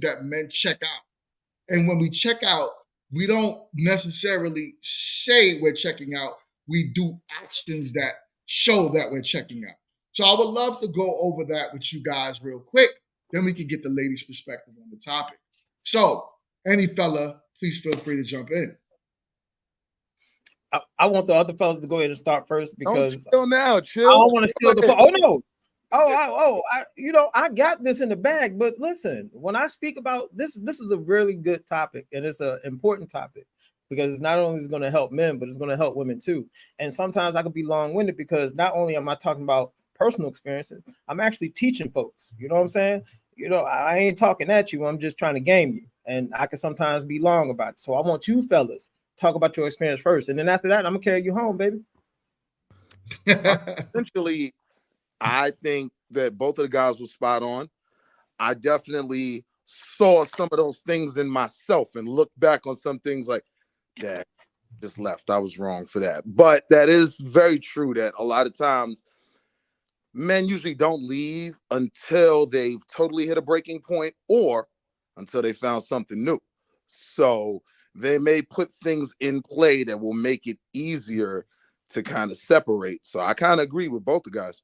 that men check out. And when we check out, we don't necessarily say we're checking out. We do actions that show that we're checking out. So I would love to go over that with you guys real quick. Then we can get the ladies' perspective on the topic. So, any fella, please feel free to jump in. I want the other fellas to go ahead and start first because chill now, chill. I don't want to steal the phone. Oh no. I got this in the bag. But listen, when I speak about this is a really good topic, and it's an important topic because it's not only going to help men, but it's going to help women too. And sometimes I could be long-winded because not only am I talking about personal experiences, I'm actually teaching folks. You know what I'm saying? You know, I ain't talking at you. I'm just trying to game you, and I can sometimes be long about it. So I want you fellas talk about your experience first, and then after that, I'm gonna carry you home, baby. Essentially, I think that both of the guys were spot on. I definitely saw some of those things in myself and looked back on some things like that. Just left. I was wrong for that. But that is very true that a lot of times men usually don't leave until they've totally hit a breaking point or until they found something new. So they may put things in play that will make it easier to kind of separate. So I kind of agree with both the guys.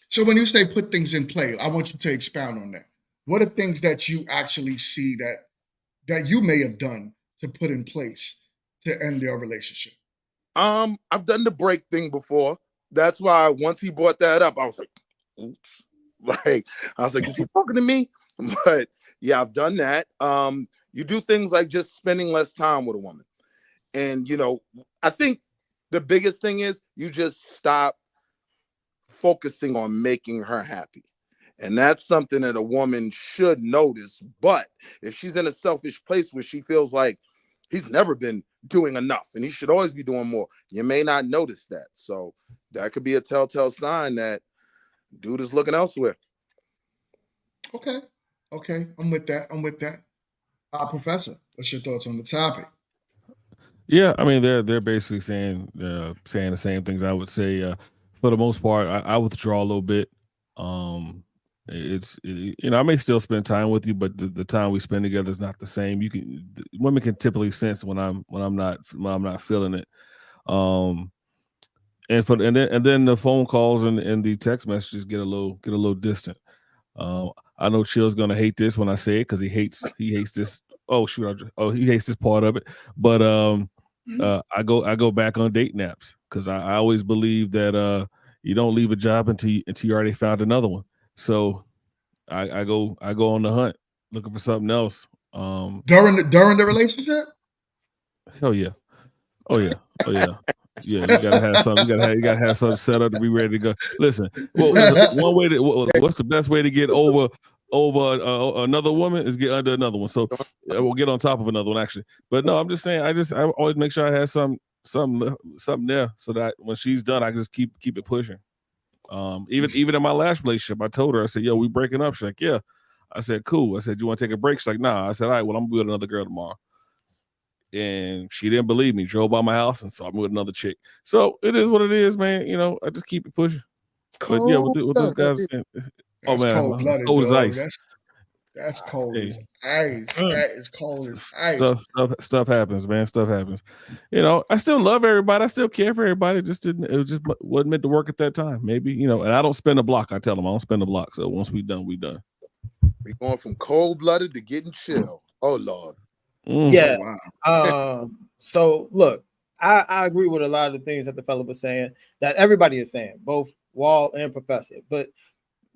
So when you say put things in play, I want you to expound on that. What are things that you actually see that you may have done to put in place to end your relationship? I've done the break thing before. That's why once he brought that up, I was like, oops. Like, I was like, is he talking to me? But yeah, I've done that. You do things like just spending less time with a woman. And, you know, I think the biggest thing is you just stop focusing on making her happy. And that's something that a woman should notice. But if she's in a selfish place where she feels like he's never been doing enough and he should always be doing more, you may not notice that. So that could be a telltale sign that dude is looking elsewhere. Okay. I'm with that. Professor, what's your thoughts on the topic? Yeah, I mean they're basically saying the same things I would say. For the most part, I withdraw a little bit. I may still spend time with you, but the time we spend together is not the same. Women can typically sense when I'm not feeling it. And then the phone calls and the text messages get a little distant. I know Chill's gonna hate this when I say it because he hates this. Oh shoot! He hates this part of it. But I go back on date naps because I always believe that you don't leave a job until you already found another one. So I go on the hunt looking for something else. During the relationship? Hell yeah. Oh yeah. Yeah, you gotta have something. You gotta have something set up to be ready to go. Listen, what's the best way to get over another woman is get under another one. So we'll get on top of another one actually. But no, I'm just saying. I always make sure I have something there so that when she's done, I can just keep it pushing. Even in my last relationship, I told her, I said, "Yo, we breaking up." She's like, "Yeah." I said, "Cool." I said, "You want to take a break?" She's like, "Nah." I said, "All right, well, I'm gonna be with another girl tomorrow." And she didn't believe me. Drove by my house and saw me with another chick. So it is what it is, man. You know, I just keep it pushing. But yeah, what those guys saying? Oh man, cold as ice. That's cold as ice. That is cold as ice. Stuff happens, man. Stuff happens. You know, I still love everybody. I still care for everybody. It just wasn't meant to work at that time. Maybe, you know, and I don't spend a block. I tell them I don't spend a block. So once we done, we done. We going from cold-blooded to getting chill. Oh Lord. Yeah. Oh, wow. So look, I agree with a lot of the things that the fellow was saying, that everybody is saying, both Wall and Professor. But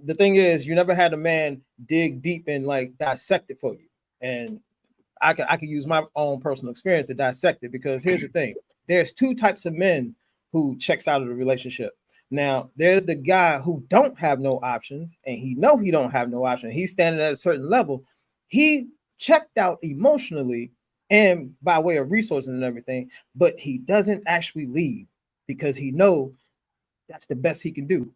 the thing is, you never had a man dig deep and like dissect it for you. And I could use my own personal experience to dissect it, because here's the thing: there's two types of men who checks out of the relationship. Now, there's the guy who don't have no options, and he don't have no option. He's standing at a certain level. He checked out emotionally and by way of resources and everything, but he doesn't actually leave because he knows that's the best he can do.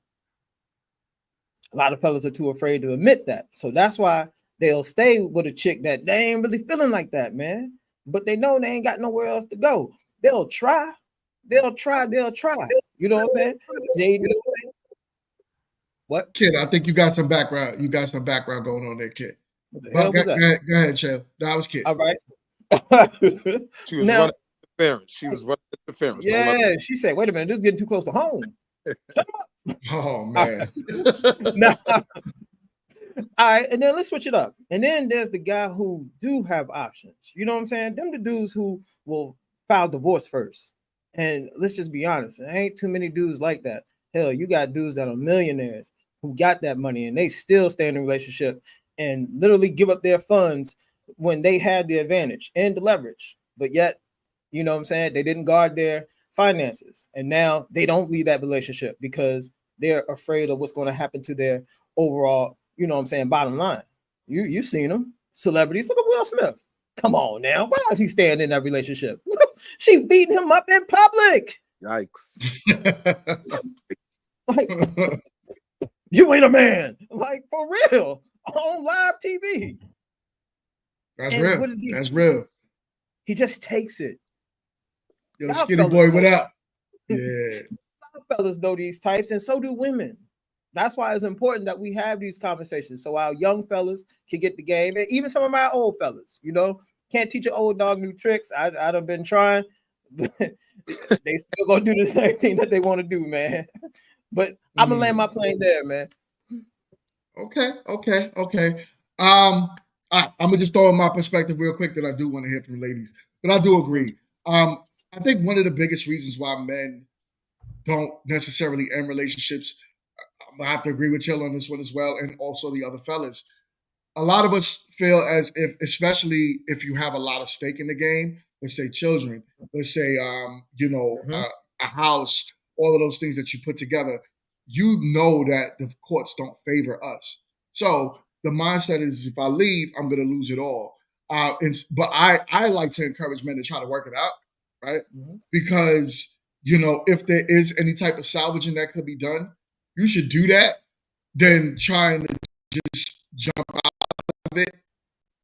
A lot of fellas are too afraid to admit that. So that's why they'll stay with a chick that they ain't really feeling like that, man. But they know they ain't got nowhere else to go. They'll try. You know what I'm saying? What? Kid, I think you got some background. You got some background going on there, kid. What the hell was that? Go ahead, Chael. No, I was kidding. All right. She was Now, running interference. She was running interference. Don't let her- yeah, she said, "Wait a minute, this is getting too close to home." Shut up. Oh man. Now, all right, and then let's switch it up. And then there's the guy who do have options. You know what I'm saying? Them the dudes who will file divorce first. And let's just be honest, there ain't too many dudes like that. Hell, you got dudes that are millionaires who got that money and they still stay in a relationship and literally give up their funds when they had the advantage and the leverage. But yet, you know what I'm saying? They didn't guard their finances. And now they don't leave that relationship because they're afraid of what's going to happen to their overall, you know what I'm saying, bottom line. You've seen them, celebrities. Look at Will Smith. Come on now. Why is he staying in that relationship? She beating him up in public. Yikes. Like, you ain't a man. Like, for real. On live TV. That's And real. what is he? That's real. He just takes it. Yo, Y'all skinny fellas boy, know. what up? Yeah. Some fellas know these types, and so do women. That's why it's important that we have these conversations so our young fellas can get the game, and even some of my old fellas, you know, can't teach an old dog new tricks. I'd have been trying, but they still gonna do the same thing that they want to do, man. But I'm gonna land my plane there, man. Okay. All right, I'm gonna just throw in my perspective real quick that I do want to hear from the ladies, but I do agree. I think one of the biggest reasons why men don't necessarily end relationships, I have to agree with Chill on this one as well, and also the other fellas. A lot of us feel as if, especially if you have a lot of stake in the game, let's say children, let's say, a house, all of those things that you put together, you know that the courts don't favor us. So the mindset is, if I leave, I'm going to lose it all. But I like to encourage men to try to work it out, right? Because, if there is any type of salvaging that could be done, you should do that than trying to just jump out of it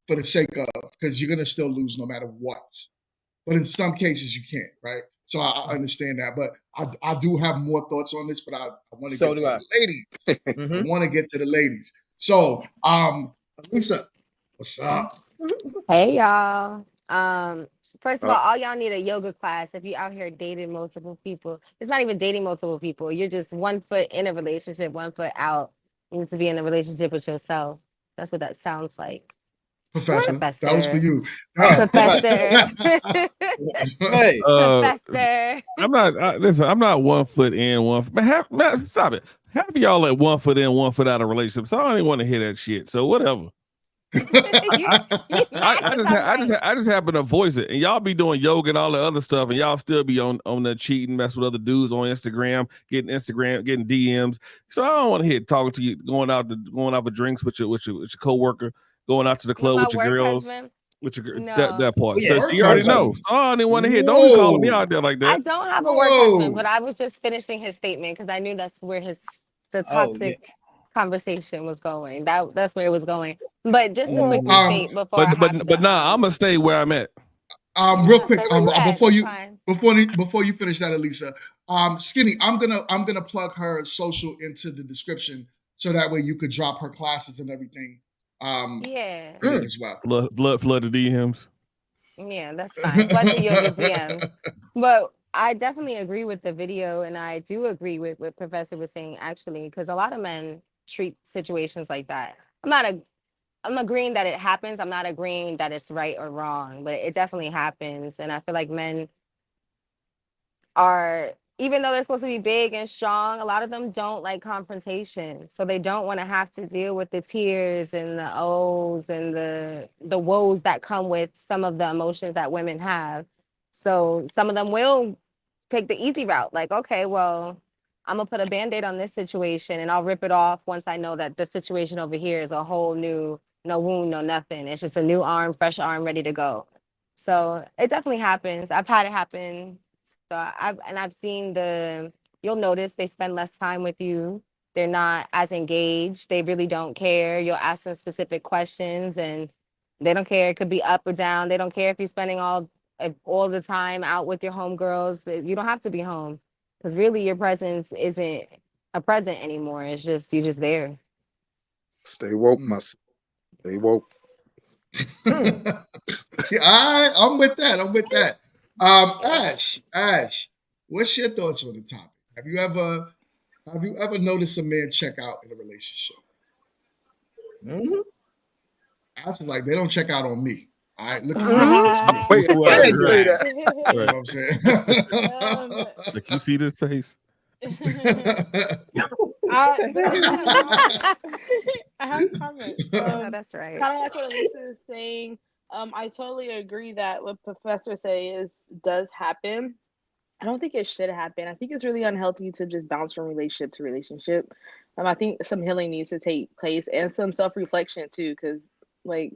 for the sake of, because you're going to still lose no matter what. But in some cases, you can't, right? So I understand that. But I do have more thoughts on this, but I want to get to the ladies. I want to get to the ladies. So, Lisa, what's up? Hey, y'all. First of all y'all need a yoga class if you're out here dating multiple people. It's not even dating multiple people. You're just 1 foot in a relationship, 1 foot out. You need to be in a relationship with yourself. That's what that sounds like. Professor. That was for you. Professor. Hey, Professor. I'm not 1 foot in, stop it. Half of y'all at 1 foot in, 1 foot out of relationship. So I don't even want to hear that shit. So whatever. I just happen to voice it, and y'all be doing yoga and all the other stuff, and y'all still be on the cheating, mess with other dudes on Instagram, getting DMs. So I don't want to hear talking to you, going out for drinks with your coworker, going out to the club with your girls. Husband? With your No. that part. Yeah, so you already know. So I don't even want to hear. Don't be calling me out there like that. I don't have a work husband, but I was just finishing his statement because I knew that's where the toxic conversation was going. That's where it was going. But just to quickly state before but nah, I'm gonna stay where I'm at. Real quick, before you finish that, Elisa, Skinny, I'm gonna plug her social into the description so that way you could drop her classes and everything. Yeah. As well. Flood the DMs. Yeah, that's fine. Flood the yoga DMs. But I definitely agree with the video, and I do agree with what Professor was saying actually, because a lot of men treat situations like that. I'm agreeing that it happens. I'm not agreeing that it's right or wrong, but it definitely happens. And I feel like men are, even though they're supposed to be big and strong, a lot of them don't like confrontation. So they don't want to have to deal with the tears and the O's and the woes that come with some of the emotions that women have. So some of them will take the easy route. Like, okay, well, I'm gonna put a Band-Aid on this situation and I'll rip it off once I know that the situation over here is a whole new, no wound, no nothing. It's just a new arm, fresh arm, ready to go. So it definitely happens. I've had it happen. So I've seen you'll notice they spend less time with you. They're not as engaged. They really don't care. You'll ask them specific questions and they don't care. It could be up or down. They don't care if you're spending all the time out with your homegirls. You don't have to be home because really your presence isn't a present anymore. It's just, you're just there. Stay woke, myself. Stay woke. I'm with that. I'm with that. Ash, what's your thoughts on the topic? Have you ever noticed a man check out in a relationship? I feel like they don't check out on me. All right, look at me. Wait, why Right, did you say right, that? You know right. what I'm saying? Like you see this face? I have comments. No, that's right. Kind of like what Alicia is saying. I totally agree that what Professor says does happen. I don't think it should happen. I think it's really unhealthy to just bounce from relationship to relationship. I think some healing needs to take place and some self reflection too, because like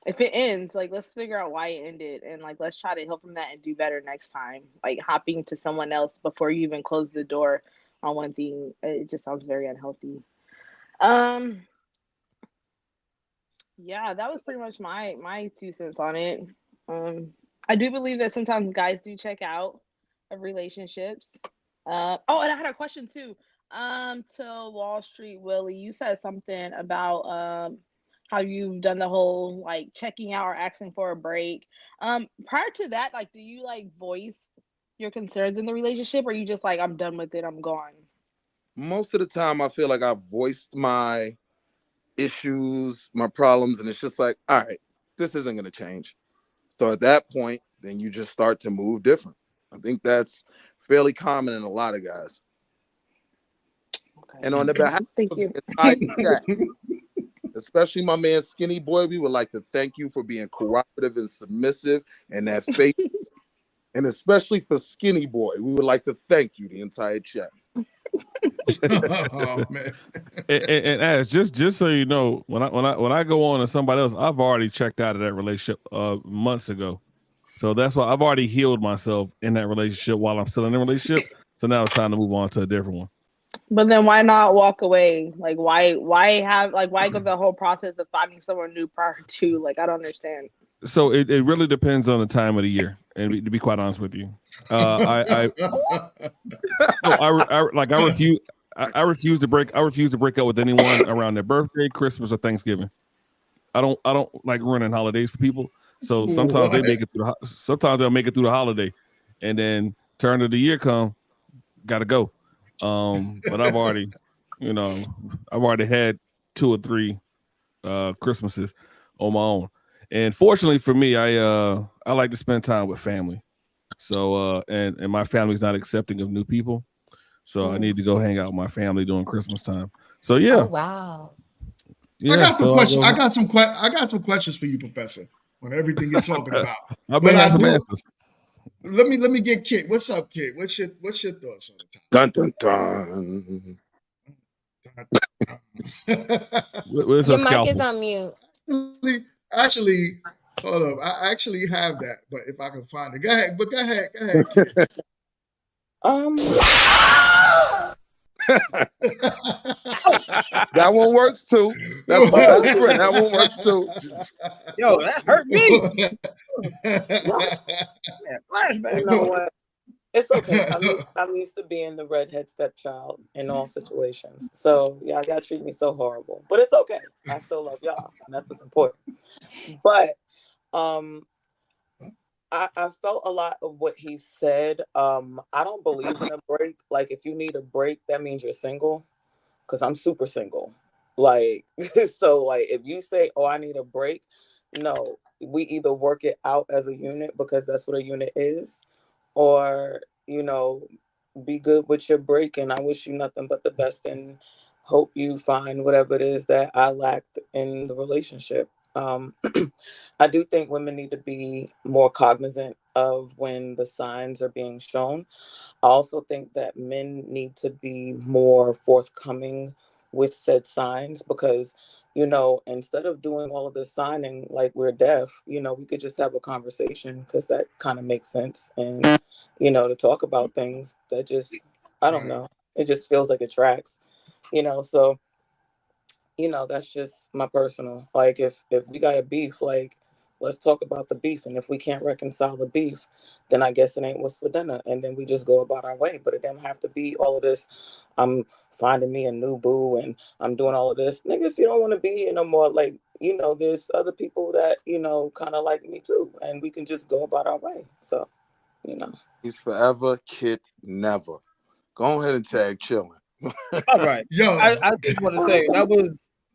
if it ends, like let's figure out why it ended and like let's try to heal from that and do better next time. Like hopping to someone else before you even close the door on one thing, it just sounds very unhealthy. Um, yeah, that was pretty much my 2 cents on it. Um, I do believe that sometimes guys do check out of relationships. Oh, and I had a question too. To Wall Street Willie, you said something about how you've done the whole like checking out or asking for a break. Prior to that, like, do you like voice your concerns in the relationship, or you just like I'm done with it, I'm gone? Most of the time, I feel like I've voiced my issues, my problems, and it's just like, all right, this isn't going to change. So at that point, then you just start to move different. I think that's fairly common in a lot of guys. Okay. And on the behalf Thank of you. the entire chat, especially my man Skinny Boy, we would like to thank you for being cooperative and submissive and that faith. And especially for Skinny Boy, we would like to thank you, the entire chat. Oh man. And as just so you know, when I go on to somebody else, I've already checked out of that relationship months ago. So that's why I've already healed myself in that relationship while I'm still in the relationship. So now it's time to move on to a different one. But then why not walk away? Like why go the whole process of finding someone new prior to like I don't understand. So it really depends on the time of the year, and to be quite honest with you, I no I refuse. I refuse to break. I refuse to break up with anyone around their birthday, Christmas, or Thanksgiving. I don't like ruining holidays for people. So sometimes they What? make it through. Sometimes they'll make it through the holiday, and then turn of the year come, gotta go. But I've already had 2 or 3 Christmases on my own. And fortunately for me, I like to spend time with family. So and my family's not accepting of new people. So I need to go hang out with my family during Christmas time. So Oh yeah, wow. I yeah. got some So I'll questions. go. I got some questions for you, Professor. On everything you're talking about, I but better I have some do. answers. Let me get Kit. What's up, Kit? What's your thoughts on Dun dun dun. the topic? Where's her Your mic is scalpel? on mute. actually, hold up. I actually have that, but if I can find it, go ahead. But go ahead, Kit. That one works too. That's my best friend. That one works too. Yo, that hurt me. You Flashbacks. know what? It's okay. I'm used to being the redhead stepchild in all situations. So y'all treat me so horrible. But it's okay. I still love y'all. And that's what's important. But um I felt a lot of what he said. I don't believe in a break. Like if you need a break, that means you're single. Cause I'm super single. Like so like if you say, oh, I need a break, no. We either work it out as a unit because that's what a unit is, or be good with your break, and I wish you nothing but the best and hope you find whatever it is that I lacked in the relationship. I do think women need to be more cognizant of when the signs are being shown. I also think that men need to be more forthcoming with said signs because, instead of doing all of this signing like we're deaf, we could just have a conversation because that kind of makes sense. And, to talk about things that just, I don't know, it just feels like it tracks, so that's just my personal, like if we got a beef, like let's talk about the beef, and if we can't reconcile the beef, then I guess it ain't what's for dinner, and then we just go about our way. But it doesn't have to be all of this. I'm finding me a new boo and I'm doing all of this, nigga. If you don't want to be here no more, like there's other people that, kind of like me too. And we can just go about our way. So, He's forever, kid never. Go ahead and tag chilling. All right. Yo, I just want to say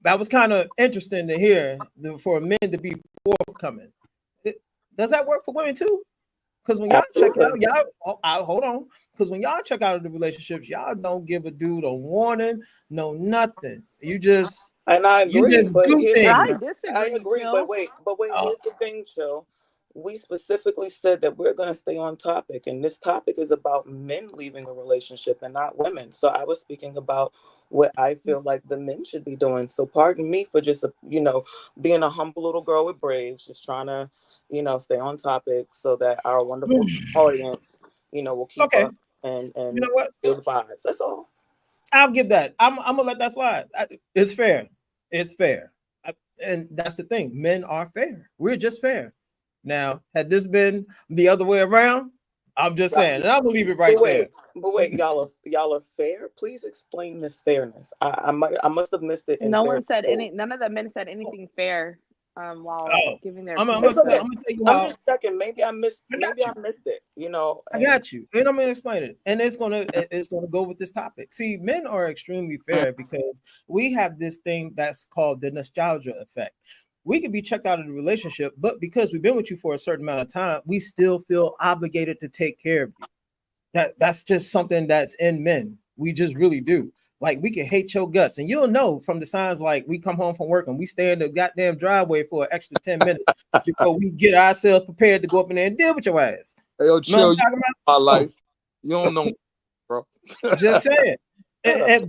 that was kind of interesting to hear for men to be forthcoming. Does that work for women too? Because when y'all check it out, hold on. Because when y'all check out of the relationships, y'all don't give a dude a warning, no nothing. You just And I agree, but do here's things. I I disagree, agree, Chill. but wait, here's the thing, Chill. We specifically said that we're going to stay on topic, and this topic is about men leaving a relationship and not women. So I was speaking about what I feel like the men should be doing. So pardon me for just, being a humble little girl with braids, just trying to, stay on topic so that our wonderful audience, will keep Okay. up and You know what? feel the vibes. That's all. I'll give that. I'm gonna let that slide. It's fair. It's fair. And that's the thing. Men are fair. We're just fair. Now, had this been the other way around, I'm just saying, and I'm gonna leave it right there. But wait, y'all are fair. Please explain this fairness. I must have missed it in No fair. one said any. None of the men said anything fair. While Oh, giving their I'm gonna opinions. tell you I'm how. just checking. Maybe I missed. I got Maybe I you. missed it. I got you. And I'm gonna explain it. And it's gonna go with this topic. See, men are extremely fair because we have this thing that's called the nostalgia effect. We could be checked out of the relationship, but because we've been with you for a certain amount of time, we still feel obligated to take care of you. That's just something that's in men. We just really do. Like we can hate your guts, and you'll know from the signs. Like we come home from work and we stay in the goddamn driveway for an extra 10 minutes before we get ourselves prepared to go up in there and deal with your ass. Hey, yo, Know what Chill, I'm you talking my about? life. You don't know, bro. Just saying.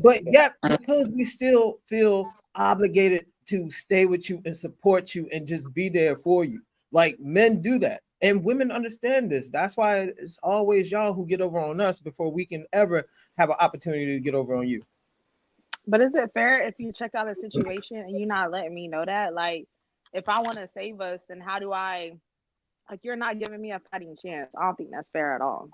But yet, because we still feel obligated to stay with you and support you and just be there for you. Like men do that. And women understand this. That's why it's always y'all who get over on us before we can ever have an opportunity to get over on you. But is it fair if you checked out a situation and you're not letting me know that? Like, if I want to save us, then how do I? Like, you're not giving me a fighting chance. I don't think that's fair at all.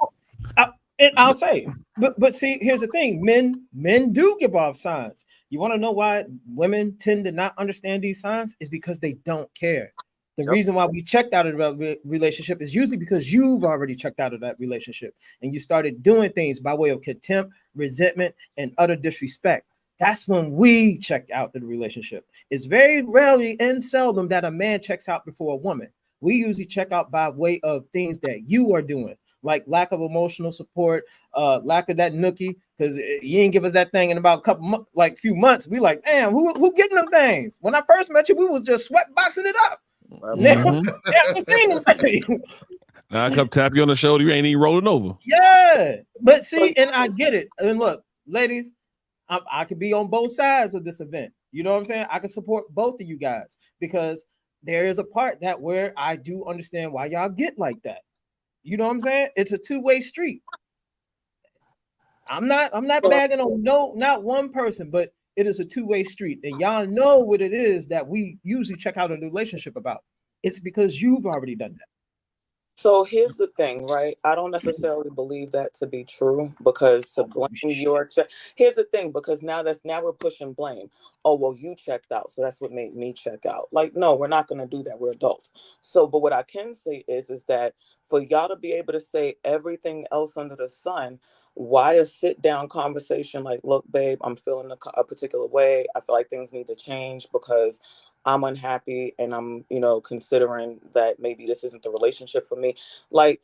And I'll say, but see, here's the thing: men do give off signs. You want to know why women tend to not understand these signs? Is because they don't care. The reason why we checked out of a relationship is usually because you've already checked out of that relationship and you started doing things by way of contempt, resentment, and utter disrespect. That's when we check out the relationship. It's very rarely and seldom that a man checks out before a woman. We usually check out by way of things that you are doing, like lack of emotional support, lack of that nookie, because you ain't give us that thing in about a couple like few months. We like, damn, who getting them things? When I first met you, we was just sweat boxing it up. Now, haven't seen them. Now I come tap you on the shoulder, you ain't even rolling over. Yeah, but see, and I get it. And look, ladies, I could be on both sides of this event. You know what I'm saying? I can support both of you guys because there is a part that where I do understand why y'all get like that. You know what I'm saying? It's a two-way street. I'm not bagging on not one person, but it is a two-way street. And y'all know what it is that we usually check out a relationship about. It's because you've already done that. So here's the thing, right? I don't necessarily believe that to be true because to blame your check. Here's the thing, because now we're pushing blame. Oh, well, you checked out, so that's what made me check out. Like, no, we're not gonna do that. We're adults. So, but what I can say is that for y'all to be able to say everything else under the sun, why a sit down conversation like, look, babe, I'm feeling a particular way. I feel like things need to change because I'm unhappy and I'm, considering that maybe this isn't the relationship for me. Like,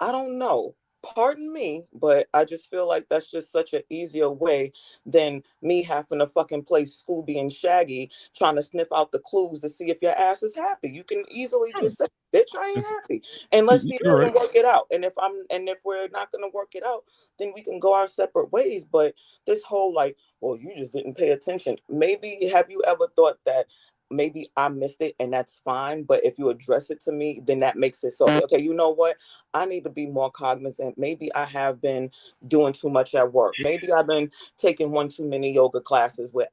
I don't know. Pardon me, but I just feel like that's just such an easier way than me having to fucking play Scooby and Shaggy trying to sniff out the clues to see if your ass is happy. You can easily just say, bitch, I ain't happy. And let's see if we can work it out. And if we're not gonna work it out, then we can go our separate ways. But this whole like, well, you just didn't pay attention. Maybe have you ever thought that maybe I missed it and that's fine, but if you address it to me, then that makes it so okay, you know what, I need to be more cognizant. Maybe I have been doing too much at work. Maybe I've been taking one too many yoga classes with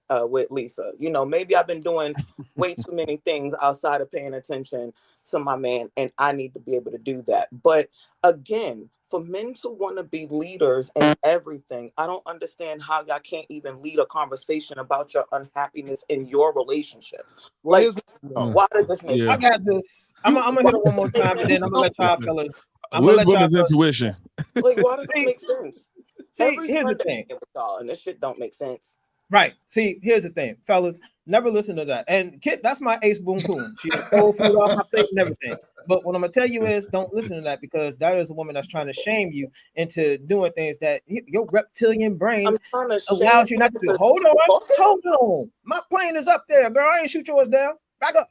Lisa. Maybe I've been doing way too many things outside of paying attention to my man, and I need to be able to do that. But again, for men to want to be leaders in everything, I don't understand how y'all can't even lead a conversation about your unhappiness in your relationship. Well, Like, why does this make Yeah. I sense? got this. I'm gonna hit it one more time, and then I'm gonna let y'all fellas. I'm gonna Where's let y'all women's fellas. intuition? Like, why does it See, make sense? see, Every here's the Sunday thing. with y'all, and this shit don't make sense. Right. See, here's the thing, fellas. Never listen to that. And Kit, that's my ace boom coon. She stole food off my plate and everything. But what I'm gonna tell you is, don't listen to that, because that is a woman that's trying to shame you into doing things that your reptilian brain I'm trying to allows you not to do. Hold on. My plane is up there, girl. I ain't shoot yours down. Back up.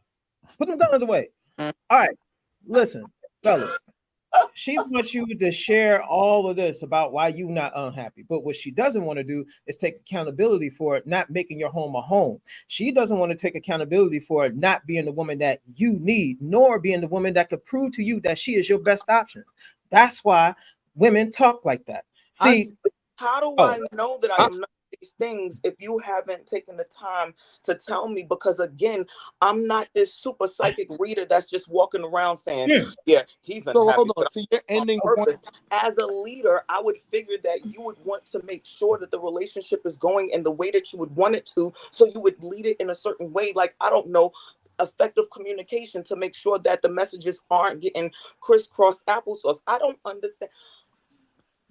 Put them guns away. All right. Listen, fellas. She wants you to share all of this about why you're not unhappy. But what she doesn't want to do is take accountability for it not making your home a home. She doesn't want to take accountability for it not being the woman that you need, nor being the woman that could prove to you that she is your best option. That's why women talk like that. See, how do I know that I'm not these things if you haven't taken the time to tell me? Because again, I'm not this super psychic reader that's just walking around saying, yeah, he's unhappy. So hold on. But So you're ending purpose. As a leader, I would figure that you would want to make sure that the relationship is going in the way that you would want it to. So you would lead it in a certain way. Like, I don't know, effective communication to make sure that the messages aren't getting crisscross applesauce. I don't understand.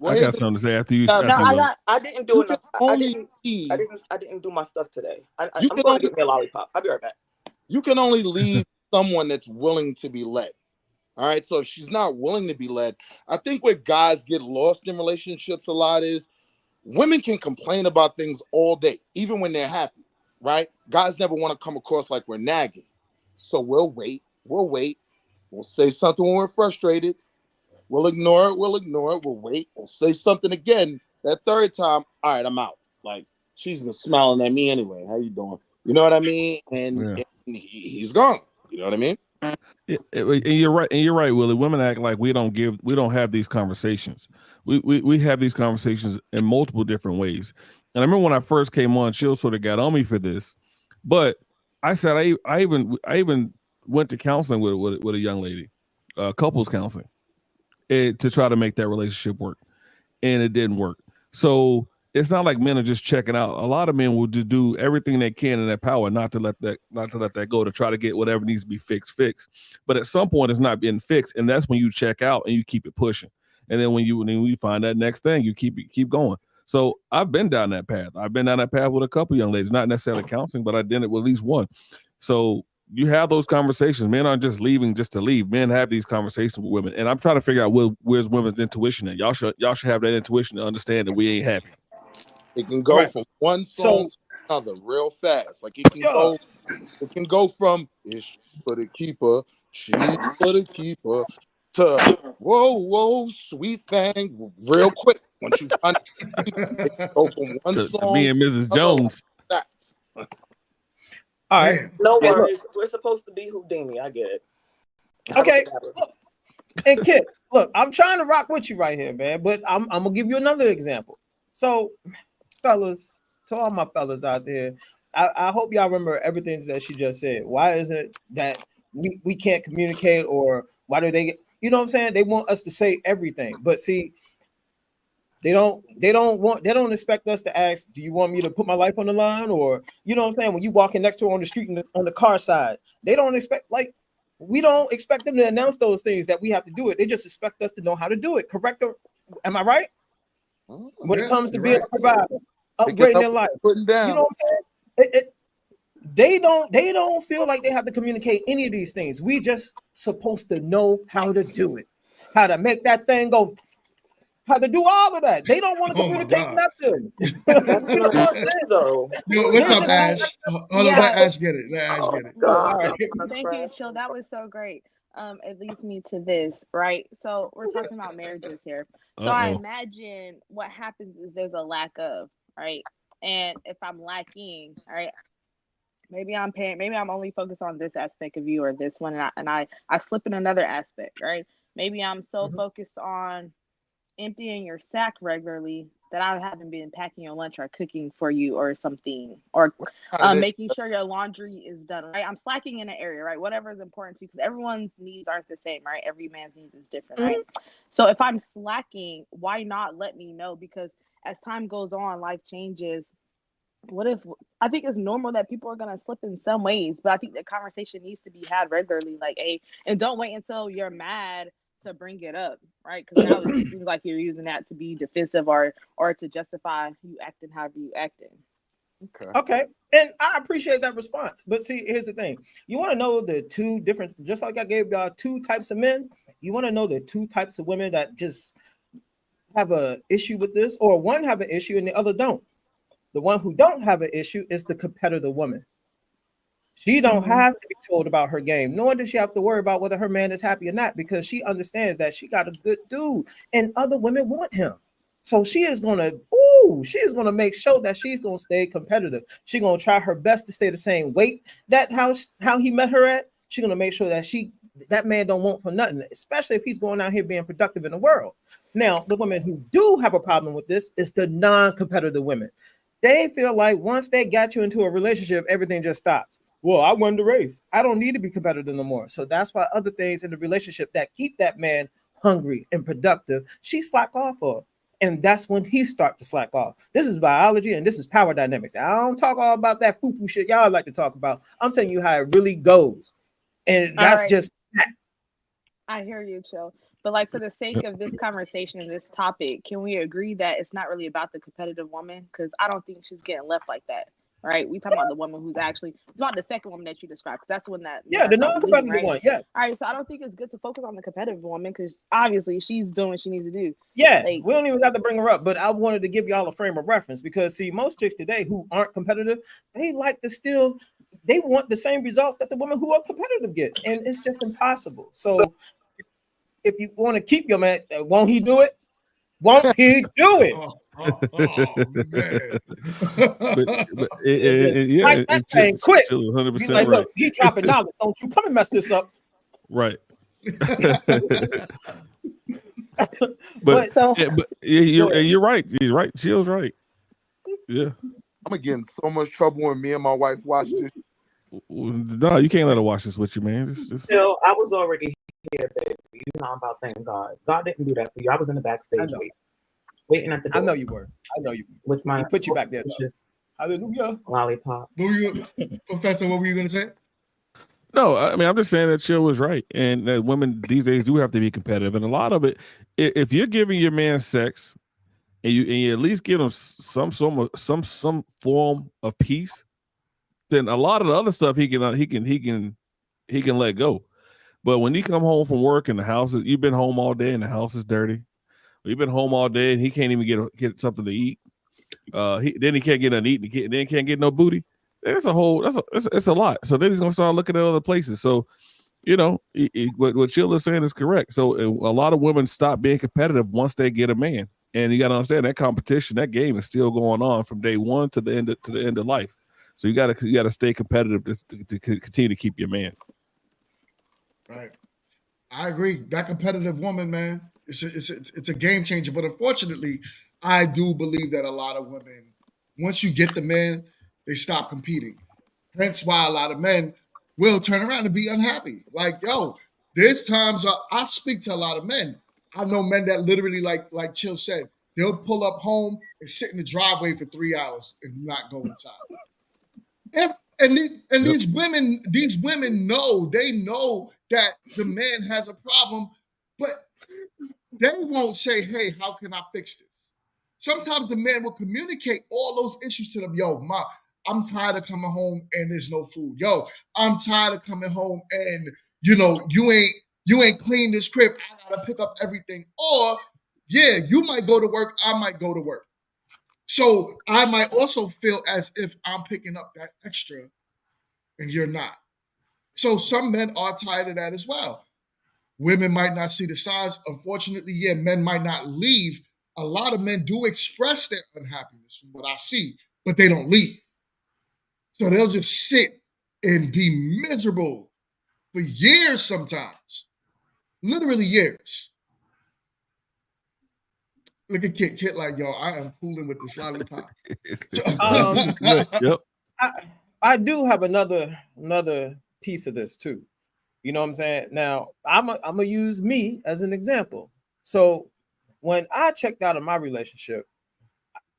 I got something to say after you. I didn't do enough. I didn't do my stuff today. I'm going to get me a lollipop. I'll be right back. You can only lead someone that's willing to be led. All right. So if she's not willing to be led, I think where guys get lost in relationships a lot is women can complain about things all day, even when they're happy. Right? Guys never want to come across like we're nagging. So we'll wait. We'll say something when we're frustrated. We'll ignore it. We'll wait. We'll say something again. That third time, all right, I'm out. Like, she's been smiling at me anyway. How you doing? You know what I mean? And he's gone. You know what I mean? And you're right. And you're right, Willie. Women act like we don't have these conversations. We have these conversations in multiple different ways. And I remember when I first came on, Chill sort of got on me for this, but I said I even went to counseling with a young lady, couples counseling, to try to make that relationship work, and it didn't work. So it's not like men are just checking out. A lot of men will just do everything they can in their power not to let that go, to try to get whatever needs to be fixed. But at some point, it's not being fixed, and that's when you check out and you keep it pushing. And then when you find that next thing, you keep going. So I've been down that path. I've been down that path with a couple young ladies, not necessarily counseling, but I did it with at least one. So you have those conversations. Men aren't just leaving just to leave. Men have these conversations with women, and I'm trying to figure out where's women's intuition at. Y'all should have that intuition to understand that we ain't happy. It can go from one song to another real fast. Like it can go from "It's for the keeper, she's for the keeper" to "Whoa, sweet thing" real quick. Once you find it can go from one to song me and Mrs. Jones. All right. No worries. We're supposed to be Houdini. I get it. Okay. And Kit, look, I'm trying to rock with you right here, man, but I'm gonna give you another example. So, fellas, to all my fellas out there, I hope y'all remember everything that she just said. Why is it that we can't communicate, or why do they get, you know what I'm saying? They want us to say everything, but see, they don't expect us to ask, do you want me to put my life on the line? Or, you know what I'm saying? When you walking next to her on the street on the car side, they don't expect, like, we don't expect them to announce those things that we have to do it. They just expect us to know how to do it. Correct? Or am I right? When it comes to being a provider, upgrading their life, putting down. You know what I'm saying? They don't feel like they have to communicate any of these things. We just supposed to know how to do it, how to make that thing go, how to do all of that. They don't want to communicate nothing. That's not true, though. Yo, what's up, Ash? Hold on, let Ash get it. Let Ash get it. All right. Thank you, Chill. That was so great. It leads me to this, right? So we're talking about marriages here. So I imagine what happens is there's a lack of, right? And if I'm lacking, all right, maybe I'm only focused on this aspect of you or this one, and I slip in another aspect, right? Maybe I'm so focused on emptying your sack regularly that I haven't been packing your lunch or cooking for you or something, or This- making sure your laundry is done, right? I'm slacking in an area, right? Whatever is important to you, because everyone's needs aren't the same, right? Every man's needs is different, right? So if I'm slacking, why not let me know? Because as time goes on, life changes. What if I think it's normal that people are gonna slip in some ways, but I think the conversation needs to be had regularly, like, hey, and don't wait until you're mad to bring it up, right? Because now it seems like you're using that to be defensive or to justify you acting however you acting. Okay. And I appreciate that response. But see, here's the thing. You want to know the two different, just like I gave y'all two types of men, you want to know the two types of women that just have a issue with this, or one have an issue and the other don't. The one who don't have an issue is the competitive woman. She don't have to be told about her game, nor does she have to worry about whether her man is happy or not, because she understands that she got a good dude and other women want him. So she is gonna make sure that she's gonna stay competitive. She's gonna try her best to stay the same weight that how he met her at. She's gonna make sure that that man don't want for nothing, especially if he's going out here being productive in the world. Now, the women who do have a problem with this is the non-competitive women. They feel like once they got you into a relationship, everything just stops. Well, I won the race. I don't need to be competitive no more. So that's why other things in the relationship that keep that man hungry and productive, she slack off of. And that's when he start to slack off. This is biology and this is power dynamics. I don't talk all about that foo-foo shit y'all like to talk about. I'm telling you how it really goes. And that's right. just I hear you, Chill. But like for the sake of this conversation and this topic, can we agree that it's not really about the competitive woman? Because I don't think she's getting left like that. Right? We talking about the woman who's actually, it's about the second woman that you described, because that's the one that yeah, the non-competitive right? one. Yeah. All right, so I don't think it's good to focus on the competitive woman, because obviously she's doing what she needs to do. Yeah, Like, we don't even have to bring her up, but I wanted to give y'all a frame of reference because see, most chicks today who aren't competitive, they like to still, they want the same results that the woman who are competitive gets, and it's just impossible. So if you want to keep your man, won't he do it? Won't he do it? Man. but yeah, like that thing quick. Chill, 100% Be like, right. look, he dropping knowledge. Don't you come and mess this up. Right. But so you're right. You're right. Chill's right. Yeah. I'm gonna get in so much trouble when me and my wife watch this. No, you can't let her watch this with you, man. Just... Still, I was already here, baby. You know I'm about thank God. God didn't do that for you. I was in the backstage waiting at the door. I know you were. With my he put you back there. Hallelujah. Lollipop. Professor, what were you gonna say? No, I mean, I'm just saying that Chill was right, and that women these days do have to be competitive, and a lot of it, if you're giving your man sex, and you at least give him some form of peace, then a lot of the other stuff he can let go. But when you come home from work and the house you've been home all day and the house is dirty, you've been home all day and he can't even get something to eat. Then he can't get nothing to eat, and then he can't get no booty. It's a lot. So then he's gonna start looking at other places. So what Chill is saying is correct. So a lot of women stop being competitive once they get a man, and you got to understand that competition, that game is still going on from day one to the end of life. So you got to stay competitive to continue to keep your man. Right. I agree. That competitive woman, man, it's a game changer. But unfortunately, I do believe that a lot of women, once you get the man, they stop competing. Hence why a lot of men will turn around and be unhappy. Like, yo, there's times I speak to a lot of men. I know men that literally, like Chill said, they'll pull up home and sit in the driveway for 3 hours and not go inside. These women know that the man has a problem, but they won't say, hey, how can I fix this? Sometimes the man will communicate all those issues to them. Yo, ma, I'm tired of coming home and there's no food. Yo, I'm tired of coming home and you ain't clean this crib. I gotta pick up everything. Or yeah, you might go to work, I might go to work. So I might also feel as if I'm picking up that extra and you're not. So some men are tired of that as well. Women might not see the signs. Unfortunately, yeah, men might not leave. A lot of men do express their unhappiness from what I see, but they don't leave. So they'll just sit and be miserable for years sometimes. Literally years. Look at Kit like, yo, I am cooling with this lollipop. Yep. I do have another piece of this too. You know what I'm saying? Now, I'm gonna use me as an example. So when I checked out of my relationship,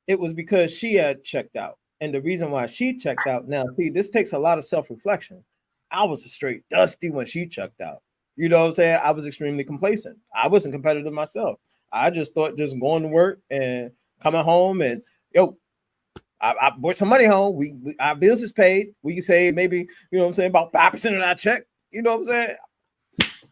it was because she had checked out. And the reason why she checked out, now see, this takes a lot of self-reflection. I was a straight dusty when she checked out. You know what I'm saying? I was extremely complacent. I wasn't competitive myself. I just thought just going to work and coming home and yo, I brought some money home. We our bills is paid. We can say maybe, you know what I'm saying, about 5% of that check. You know what I'm saying?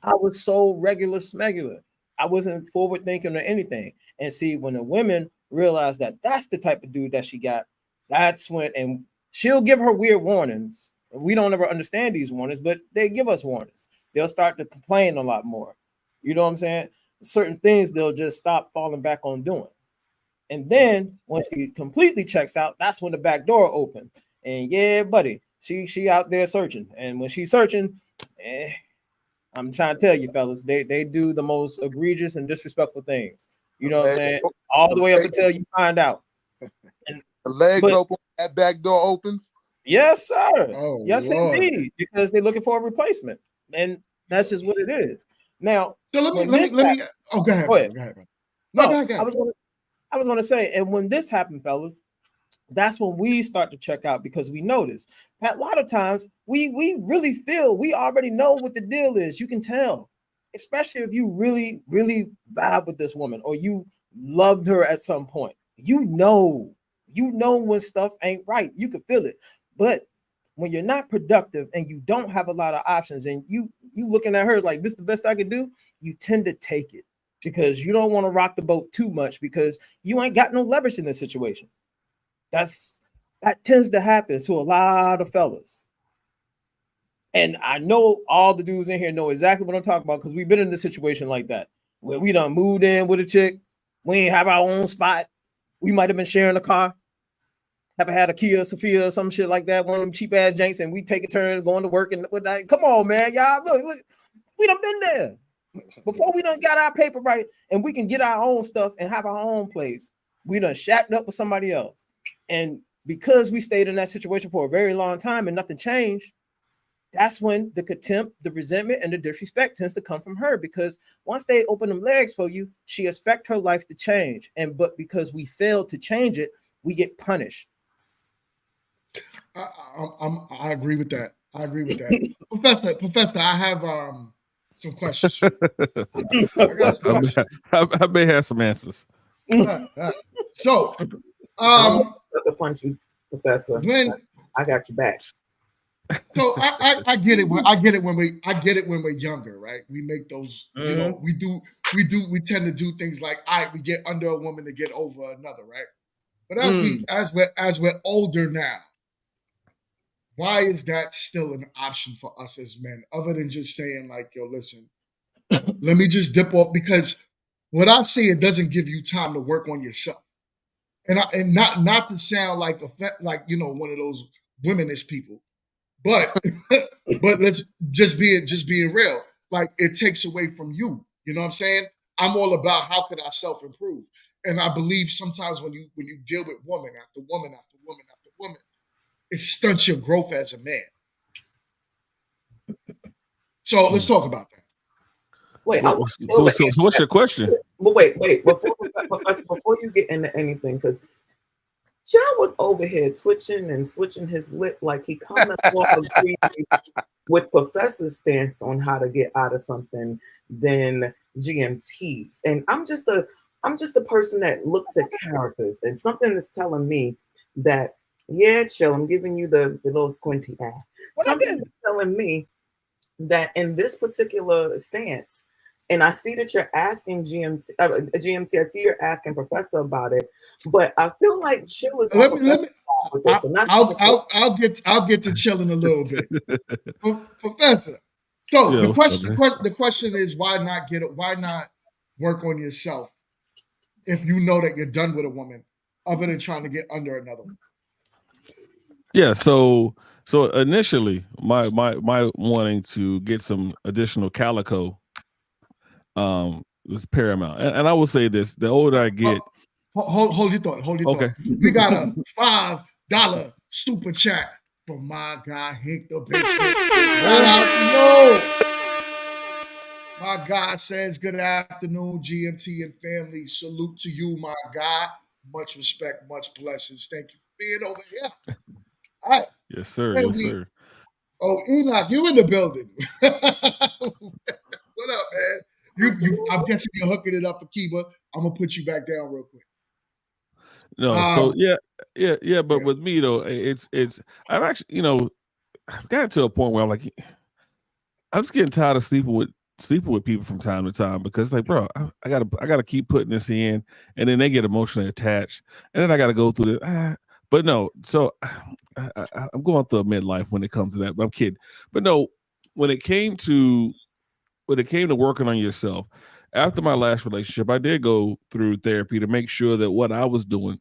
I was so regular smegular. I wasn't forward thinking or anything. And see, when the women realize that that's the type of dude that she got, that's when, and she'll give her weird warnings. We don't ever understand these warnings, but they give us warnings. They'll start to complain a lot more. You know what I'm saying? Certain things they'll just stop falling back on doing. And then when she completely checks out, that's when the back door open. And yeah, buddy, she out there searching. And when she's searching, I'm trying to tell you, fellas, they do the most egregious and disrespectful things. You know what I'm saying? All the way up until you find out. And the legs open, that back door opens. Yes, sir. Oh, yes, Lord. indeed. Because they're looking for a replacement. And that's just what it is. Now, so let me oh, go ahead. Go ahead. No, go ahead. I was gonna say, and when this happened, fellas, that's when we start to check out because we notice that a lot of times we really feel we already know what the deal is. You can tell, especially if you really vibe with this woman or you loved her at some point. You know when stuff ain't right. You can feel it. But when you're not productive and you don't have a lot of options and you looking at her like this is the best I could do, you tend to take it because you don't want to rock the boat too much because you ain't got no leverage in this situation. That tends to happen to a lot of fellas. And I know all the dudes in here know exactly what I'm talking about because we've been in a situation like that where we done moved in with a chick. We ain't have our own spot. We might have been sharing a car. Have had a Kia Sophia or some shit like that, one of them cheap ass janks, and we take a turn going to work and with that. Come on, man, y'all. Look, we done been there. Before we done got our paper right and we can get our own stuff and have our own place, we done shacked up with somebody else. And because we stayed in that situation for a very long time and nothing changed, that's when the contempt, the resentment, and the disrespect tends to come from her because once they open them legs for you, she expects her life to change. But because we failed to change it, we get punished. I agree with that. Professor, I have some questions. I may have some answers. So, the punchy Professor. I got your back. So I get it. I get it when we're younger, right? We make those, you know, we tend to do things like we get under a woman to get over another, right? But as we're older now, why is that still an option for us as men, other than just saying like, yo, listen, let me just dip off? Because what I see, it doesn't give you time to work on yourself, and not to sound like you know, one of those womanist people, but let's just being real. Like it takes away from you. You know what I'm saying? I'm all about how could I self-improve, and I believe sometimes when you deal with woman after woman after woman after woman, it stunts your growth as a man. So let's talk about that. Wait, so what's your question? But wait, before you get into anything, because John was over here twitching and switching his lip like he kind of more agrees with Professor's stance on how to get out of something than GMT's. And I'm just a person that looks at characters, and something is telling me that, yeah, chill, I'm giving you the little squinty eye. Something is telling me that in this particular stance, and I see that you're asking GMT, I see you're asking Professor about it, but I feel like Chill is. I'll get to Chill in a little bit, Professor. So the question is, why not work on yourself if you know that you're done with a woman, other than trying to get under another one? Yeah, so initially, my wanting to get some additional calico, is paramount. And I will say this: the older I get, hold your thought. Hold your okay, thought. We got a $5 super chat from my guy Hank the Biscuit. Shout out to you. My guy says, "Good afternoon, GMT and family. Salute to you, my guy. Much respect, much blessings. Thank you for being over here." All right. yes, sir, Then yes, sir. Oh, Enoch, you in the building? What up, man? I'm guessing you're hooking it up for Kiba. I'm gonna put you back down real quick. No, so yeah. But with me though, it's I've actually, I've gotten to a point where I'm like, I'm just getting tired of sleeping with people from time to time, because it's like, bro, I gotta keep putting this in, and then they get emotionally attached, and then I gotta go through the. But no, so I'm going through a midlife when it comes to that. But I'm kidding. But no, when it came to working on yourself, after my last relationship, I did go through therapy to make sure that what I was doing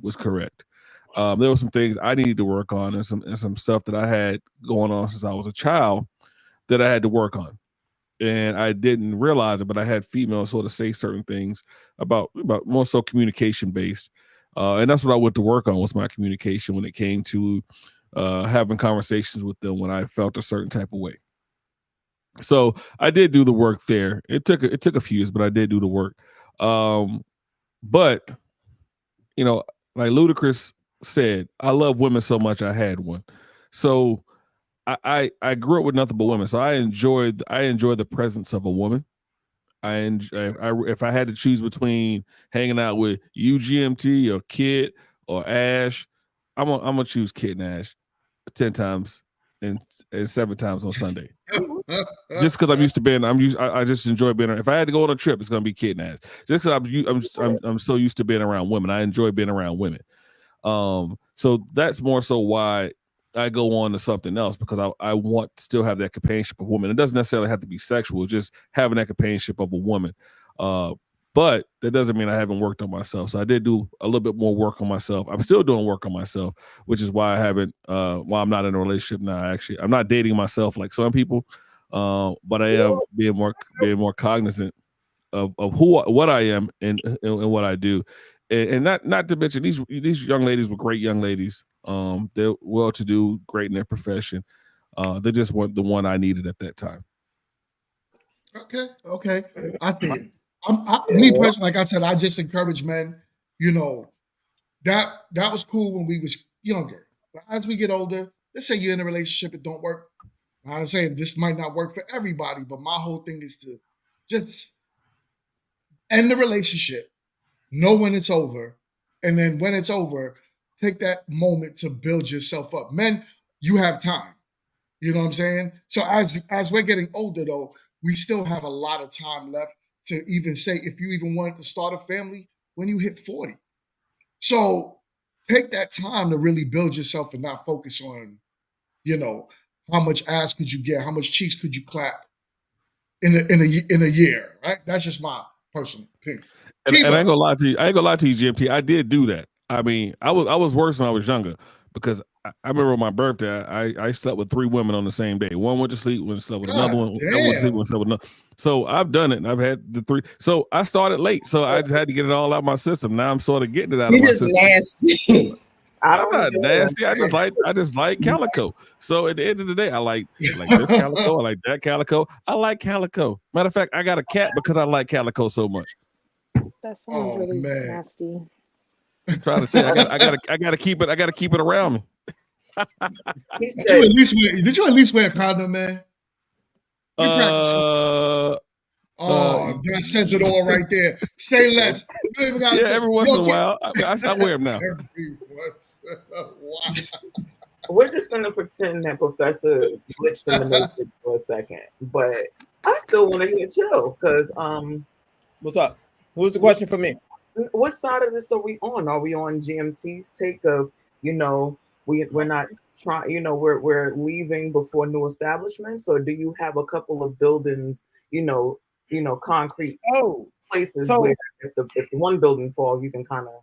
was correct. There were some things I needed to work on, and some stuff that I had going on since I was a child that I had to work on. And I didn't realize it, but I had females sort of say certain things about more so communication based. And that's what I went to work on, was my communication when it came to having conversations with them when I felt a certain type of way. So I did do the work there. It took a few years, but I did do the work. But like Ludacris said, I love women so much I had one. So I grew up with nothing but women. So I enjoy the presence of a woman. If I had to choose between hanging out with GMT or Kid or Ash, I'm gonna choose Kid and Ash 10 times and 7 times on Sunday. Just because I just enjoy being around. If I had to go on a trip, it's gonna be Kid and Ash. Just because I'm so used to being around women. I enjoy being around women. So that's more so why I go on to something else, because I want to still have that companionship of women. It doesn't necessarily have to be sexual, just having that companionship of a woman. But that doesn't mean I haven't worked on myself. So I did do a little bit more work on myself. I'm still doing work on myself, which is why why I'm not in a relationship now. Actually, I'm not dating myself like some people, but I am being more cognizant of what I am and what I do. And not to mention these young ladies were great young ladies. They're well-to-do, great in their profession. They just weren't the one I needed at that time. Okay. I think me personally, like I said, I just encourage men. That was cool when we was younger. But as we get older, let's say you're in a relationship, it don't work. I'm saying this might not work for everybody, but my whole thing is to just end the relationship, know when it's over, and then when it's over, take that moment to build yourself up. Men, you have time. You know what I'm saying? So as we're getting older, though, we still have a lot of time left to even say if you even wanted to start a family when you hit 40. So take that time to really build yourself and not focus on, how much ass could you get, how much cheeks could you clap in a year, right? That's just my personal opinion. And I ain't gonna lie to you. GMT. I did do that. I mean, I was worse when I was younger, because I remember on my birthday, I slept with 3 women on the same day. One went to sleep, went to sleep with another one. One went to sleep, went to sleep with another. So I've done it, and I've had the 3. So I started late, so I just had to get it all out of my system. Now I'm sort of getting it out of my system. Nasty. I'm not nasty. I just like calico. So at the end of the day, I like this calico. I like that calico. I like calico. Matter of fact, I got a cat because I like calico so much. That sounds really nasty. I'm trying to say, I gotta keep it around me. Did you at least wear a condom, man? That says it all right there. Say less. You don't even gotta say, every once in a while. I wear them now. Every once in a while. We're just gonna pretend that Professor glitched in the matrix for a second, but I still want to hear Chill, because what's up? What's the question for me? What side of this are we on? Are we on GMT's take of, we're not trying, we're leaving before new establishments, or do you have a couple of buildings, concrete places where if the one building falls, you can kind of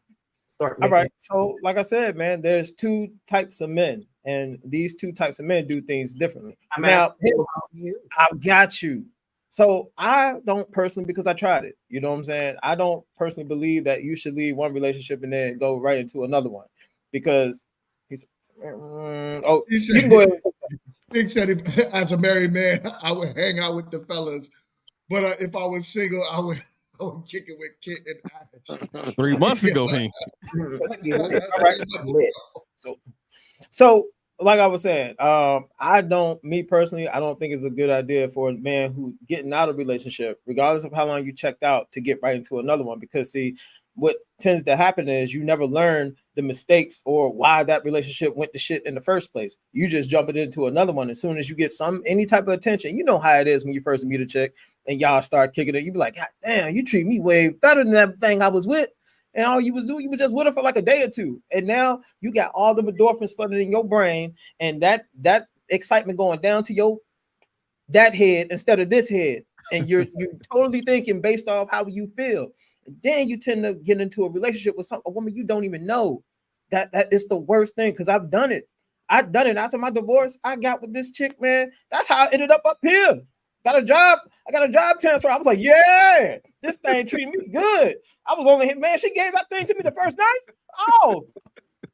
start making. All right. So like I said, man, there's 2 types of men, and these 2 types of men do things differently. I got you. So I don't personally, because I tried it, you know what I'm saying? I don't personally believe that you should leave one relationship and then go right into another one, because he's you can go ahead. He said, as a married man, I would hang out with the fellas, but if I was single, I would kick it with Kit and Ash. 3 months ago, Hank. All right. So like I was saying, I don't think it's a good idea for a man who getting out of a relationship, regardless of how long you checked out, to get right into another one. Because see, what tends to happen is you never learn the mistakes or why that relationship went to shit in the first place. You just jump it into another one as soon as you get any type of attention. You know how it is when you first meet a chick and y'all start kicking it. You be like, God damn, you treat me way better than that thing I was with. And all you was doing, you was just with her for like a day or two. And now you got all the endorphins flooded in your brain, and that excitement going down to that head instead of this head. And you're totally thinking based off how you feel. And then you tend to get into a relationship with a woman you don't even know. That is the worst thing, because I've done it. After my divorce. I got with this chick, man. That's how I ended up here. Got a job. I got a job transfer. I was like, yeah, this thing treating me good. I was only, man, she gave that thing to me the first night. Oh,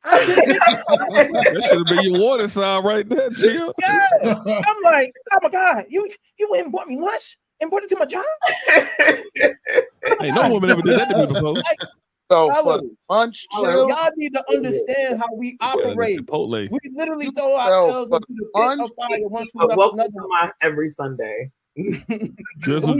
that should have been your warning sign right there, Chill. Yeah. I'm like, oh my God, you went and bought me lunch and brought it to my job? Hey, no woman ever did that to me before. So for lunch, Chill, y'all need to understand how we operate. Chipotle. We literally throw ourselves into the pit of fire once we left welcome another to my every Sunday. Drizzle.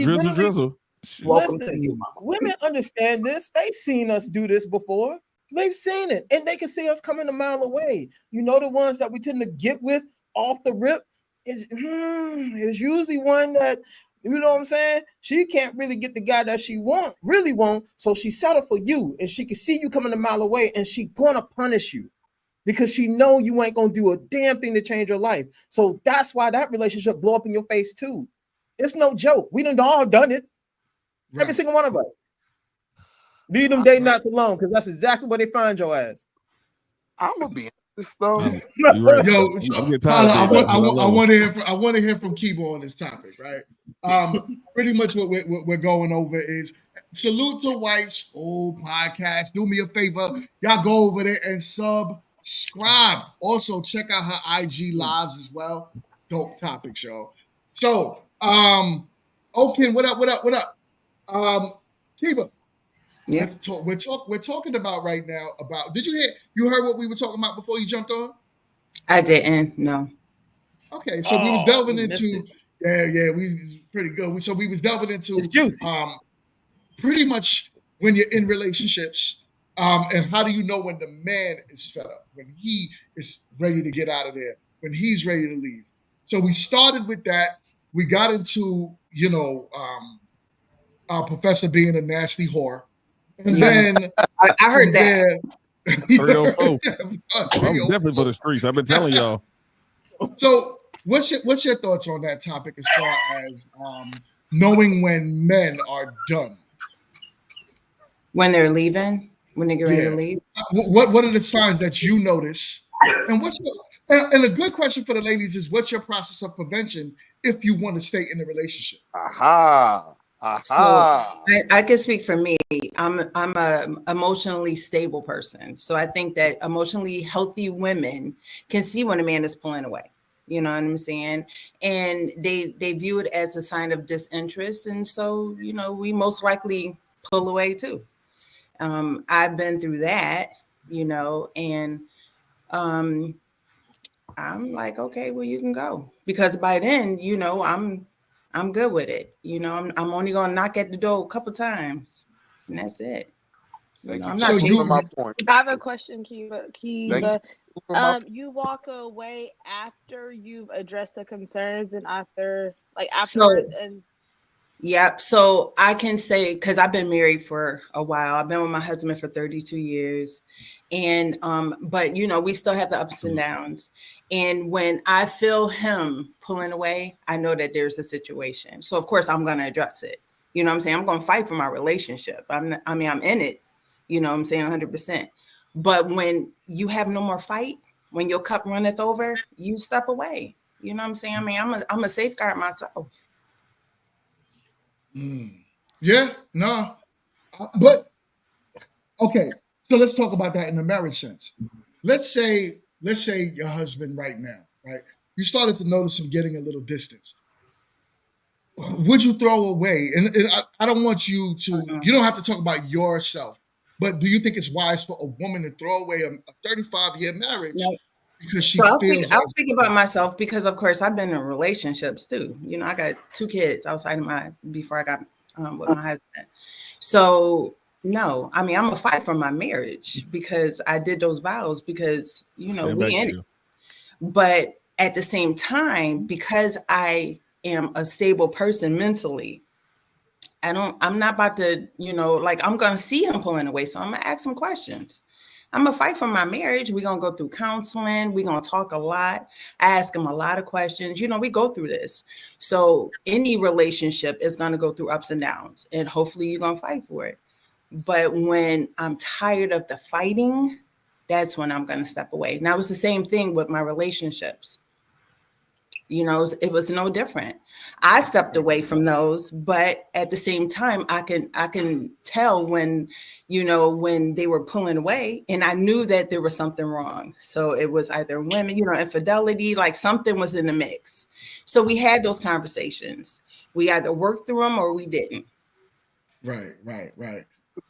Welcome Listen, to you, Mama. Women understand this. They've seen us do this before. They've seen it, and they can see us coming a mile away. You know, the ones that we tend to get with off the rip is usually one that, you know what I'm saying? She can't really get the guy that she really want, so she settle for you, and she can see you coming a mile away, and she gonna punish you because she know you ain't gonna do a damn thing to change your life. So that's why that relationship blow up in your face too. It's no joke. We done all done it. Right. Every single one of us. Leave them dating not too long, because that's exactly where they find your ass. I'm gonna be honest though. Right. Yo, I want to hear from Kibo on this topic, right? Pretty much what we're going over is salute to White School Podcast. Do me a favor, y'all go over there and subscribe. Also, check out her IG lives as well. Dope topics, y'all. So, okay, what up? Kiba. Yeah. We're talking about right now about. Did you heard what we were talking about before you jumped on? I didn't. No. Okay, so we was delving into. We pretty good. So we was delving into pretty much when you're in relationships, and how do you know when the man is fed up, when he is ready to get out of there, when he's ready to leave. So we started with that. We got into our professor being a nasty whore. And then I heard that. 304. I'm definitely for the streets. I've been telling y'all. So what's your thoughts on that topic as far as knowing when men are done? When they're leaving? When they get ready to leave? What are the signs that you notice? And and a good question for the ladies is, what's your process of prevention if you want to stay in the relationship? Aha. So I can speak for me. I'm a emotionally stable person. So I think that emotionally healthy women can see when a man is pulling away. You know what I'm saying? And they view it as a sign of disinterest. And so, we most likely pull away too. I've been through that, and I'm like, okay, well, you can go. Because by then, I'm good with it. I'm only gonna knock at the door a couple times, and that's it. I'm not chasing my point. I have a question, Kiva. You walk away after you've addressed the concerns and afterwards. Yep. So I can say, because I've been married for a while. I've been with my husband for 32 years. And but we still have the ups and downs. And when I feel him pulling away, I know that there's a situation. So of course I'm gonna address it. You know what I'm saying? I'm gonna fight for my relationship. I'm in it, 100%. But when you have no more fight, when your cup runneth over, you step away. You know what I'm saying? I'm a safeguard myself. Yeah, no, but okay. So let's talk about that in the marriage sense. Let's say your husband right now, right? You started to notice him getting a little distance. Would you throw away? And I don't want you to. You don't have to talk about yourself, but do you think it's wise for a woman to throw away a 35-year marriage No. because she So feels I'll like speak about myself because, of course, I've been in relationships too. You know, I got 2 kids outside of before I got with my husband. So no, I mean, I'm gonna fight for my marriage because I did those vows because Stand we back in to it. you. But at the same time, because I am a stable person mentally, I'm not about to, like I'm gonna see him pulling away. So I'm gonna ask him questions. I'm gonna fight for my marriage. We're gonna go through counseling. We're gonna talk a lot. I ask him a lot of questions. We go through this. So any relationship is gonna go through ups and downs, and hopefully you're gonna fight for it. But when I'm tired of the fighting, that's when I'm gonna step away. Now it's the same thing with my relationships. It was no different. I stepped away from those, but at the same time, I can tell when, when they were pulling away, and I knew that there was something wrong. So it was either women, infidelity, like something was in the mix. So we had those conversations. We either worked through them or we didn't. right. Guys.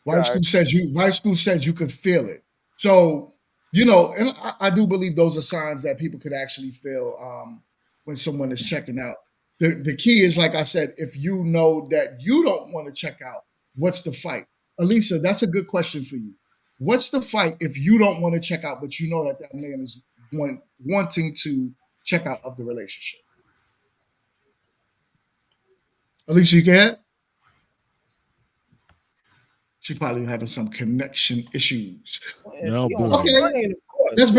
Wife school says you could feel it. So, and I do believe those are signs that people could actually feel when someone is checking out. The key is, like I said, if you know that you don't want to check out, what's the fight? Elisa, that's a good question for you. What's the fight if you don't want to check out, but you know that man is wanting to check out of the relationship? Alicia, you can? She probably having some connection issues. No, If you boy. Okay, of course.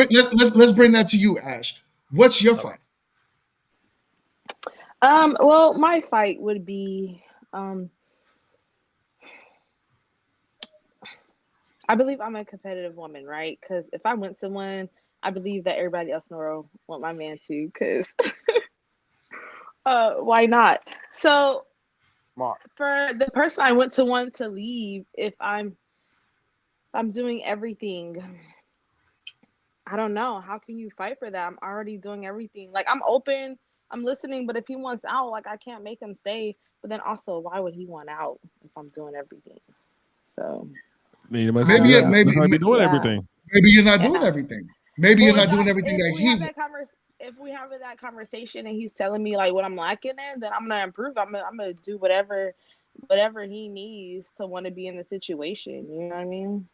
let's bring that to you, Ash. What's your fight? Well, my fight would be, I believe I'm a competitive woman, right? Because if I want someone, I believe that everybody else in the world want my man too. Because why not? So Mark. for the person I want to leave, if I'm doing everything, I don't know. How can you fight for that? I'm already doing everything. Like I'm open, I'm listening, but if he wants out, like I can't make him stay. But then also, why would he want out if I'm doing everything? So You must I Maybe don't it, know. maybe be doing Yeah. everything. maybe you're not doing Yeah. everything. Maybe you're Well, not doing everything if that we he have wants. if we have that conversation and he's telling me like what I'm lacking in, then I'm gonna improve. I'm gonna do whatever he needs to want to be in the situation. You know what I mean?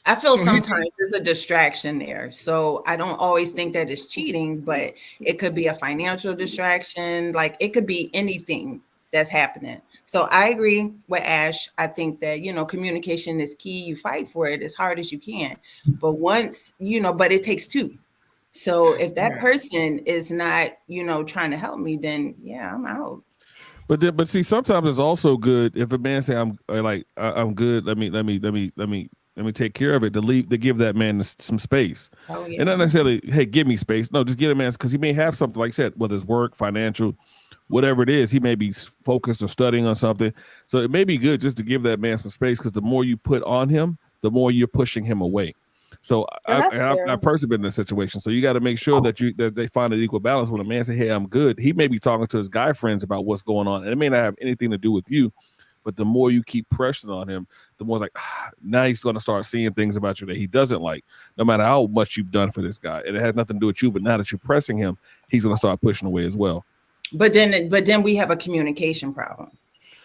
I feel So sometimes there's a distraction there. So I don't always think that it's cheating, but it could be a financial distraction. Like it could be anything that's happening. So I agree with Ash. I think that, communication is key. You fight for it as hard as you can. But once, but it takes 2. So if that person is not, trying to help me, then yeah, I'm out. But see, sometimes it's also good if a man say I'm good. Let me take care of it. To give that man some space, Oh yeah. and not necessarily, hey, give me space. No, just give a man, because he may have something, like I said, whether it's work, financial, whatever it is. He may be focused or studying on something. So it may be good just to give that man some space, because the more you put on him, the more you're pushing him away. So And that's I've fair. personally been in this situation. So you got to make sure that they find an equal balance. When a man say, "Hey, I'm good," he may be talking to his guy friends about what's going on, and it may not have anything to do with you. But the more you keep pressuring on him, the more it's like, now he's going to start seeing things about you that he doesn't like, no matter how much you've done for this guy. And it has nothing to do with you. But now that you're pressing him, he's going to start pushing away as well. But then we have a communication problem.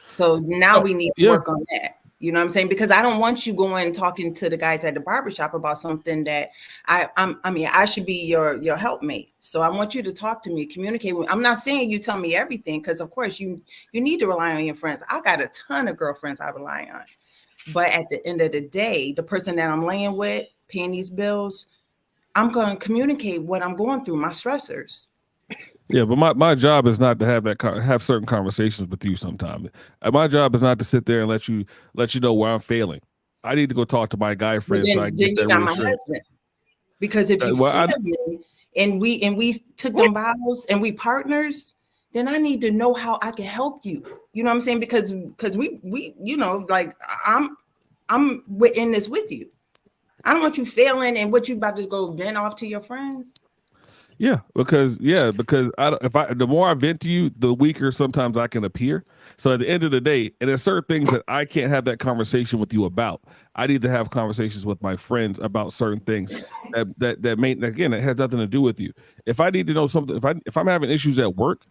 So now we need to work on that. You know what I'm saying? Because I don't want you going talking to the guys at the barbershop about something that I should be your helpmate. So I want you to talk to me, communicate with me. I'm not saying you tell me everything, because of course you need to rely on your friends. I got a ton of girlfriends I rely on. But at the end of the day, the person that I'm laying with, paying these bills, I'm going to communicate what I'm going through, my stressors. Yeah, but my job is not to have certain conversations with you sometimes. My job is not to sit there and let you know where I'm failing. I need to go talk to my guy friends so I can get that you're not my reassurance. husband. Because if you fail me and we took them vows and we partners, then I need to know how I can help you. You know what I'm saying? Because we you know, like I'm in this with you. I don't want you failing and what you about to go vent off to your friends. Yeah, because the more I vent to you, the weaker sometimes I can appear. So at the end of the day, and there's certain things that I can't have that conversation with you about. I need to have conversations with my friends about certain things that may, again, it has nothing to do with you. If I need to know something, if I'm having issues at work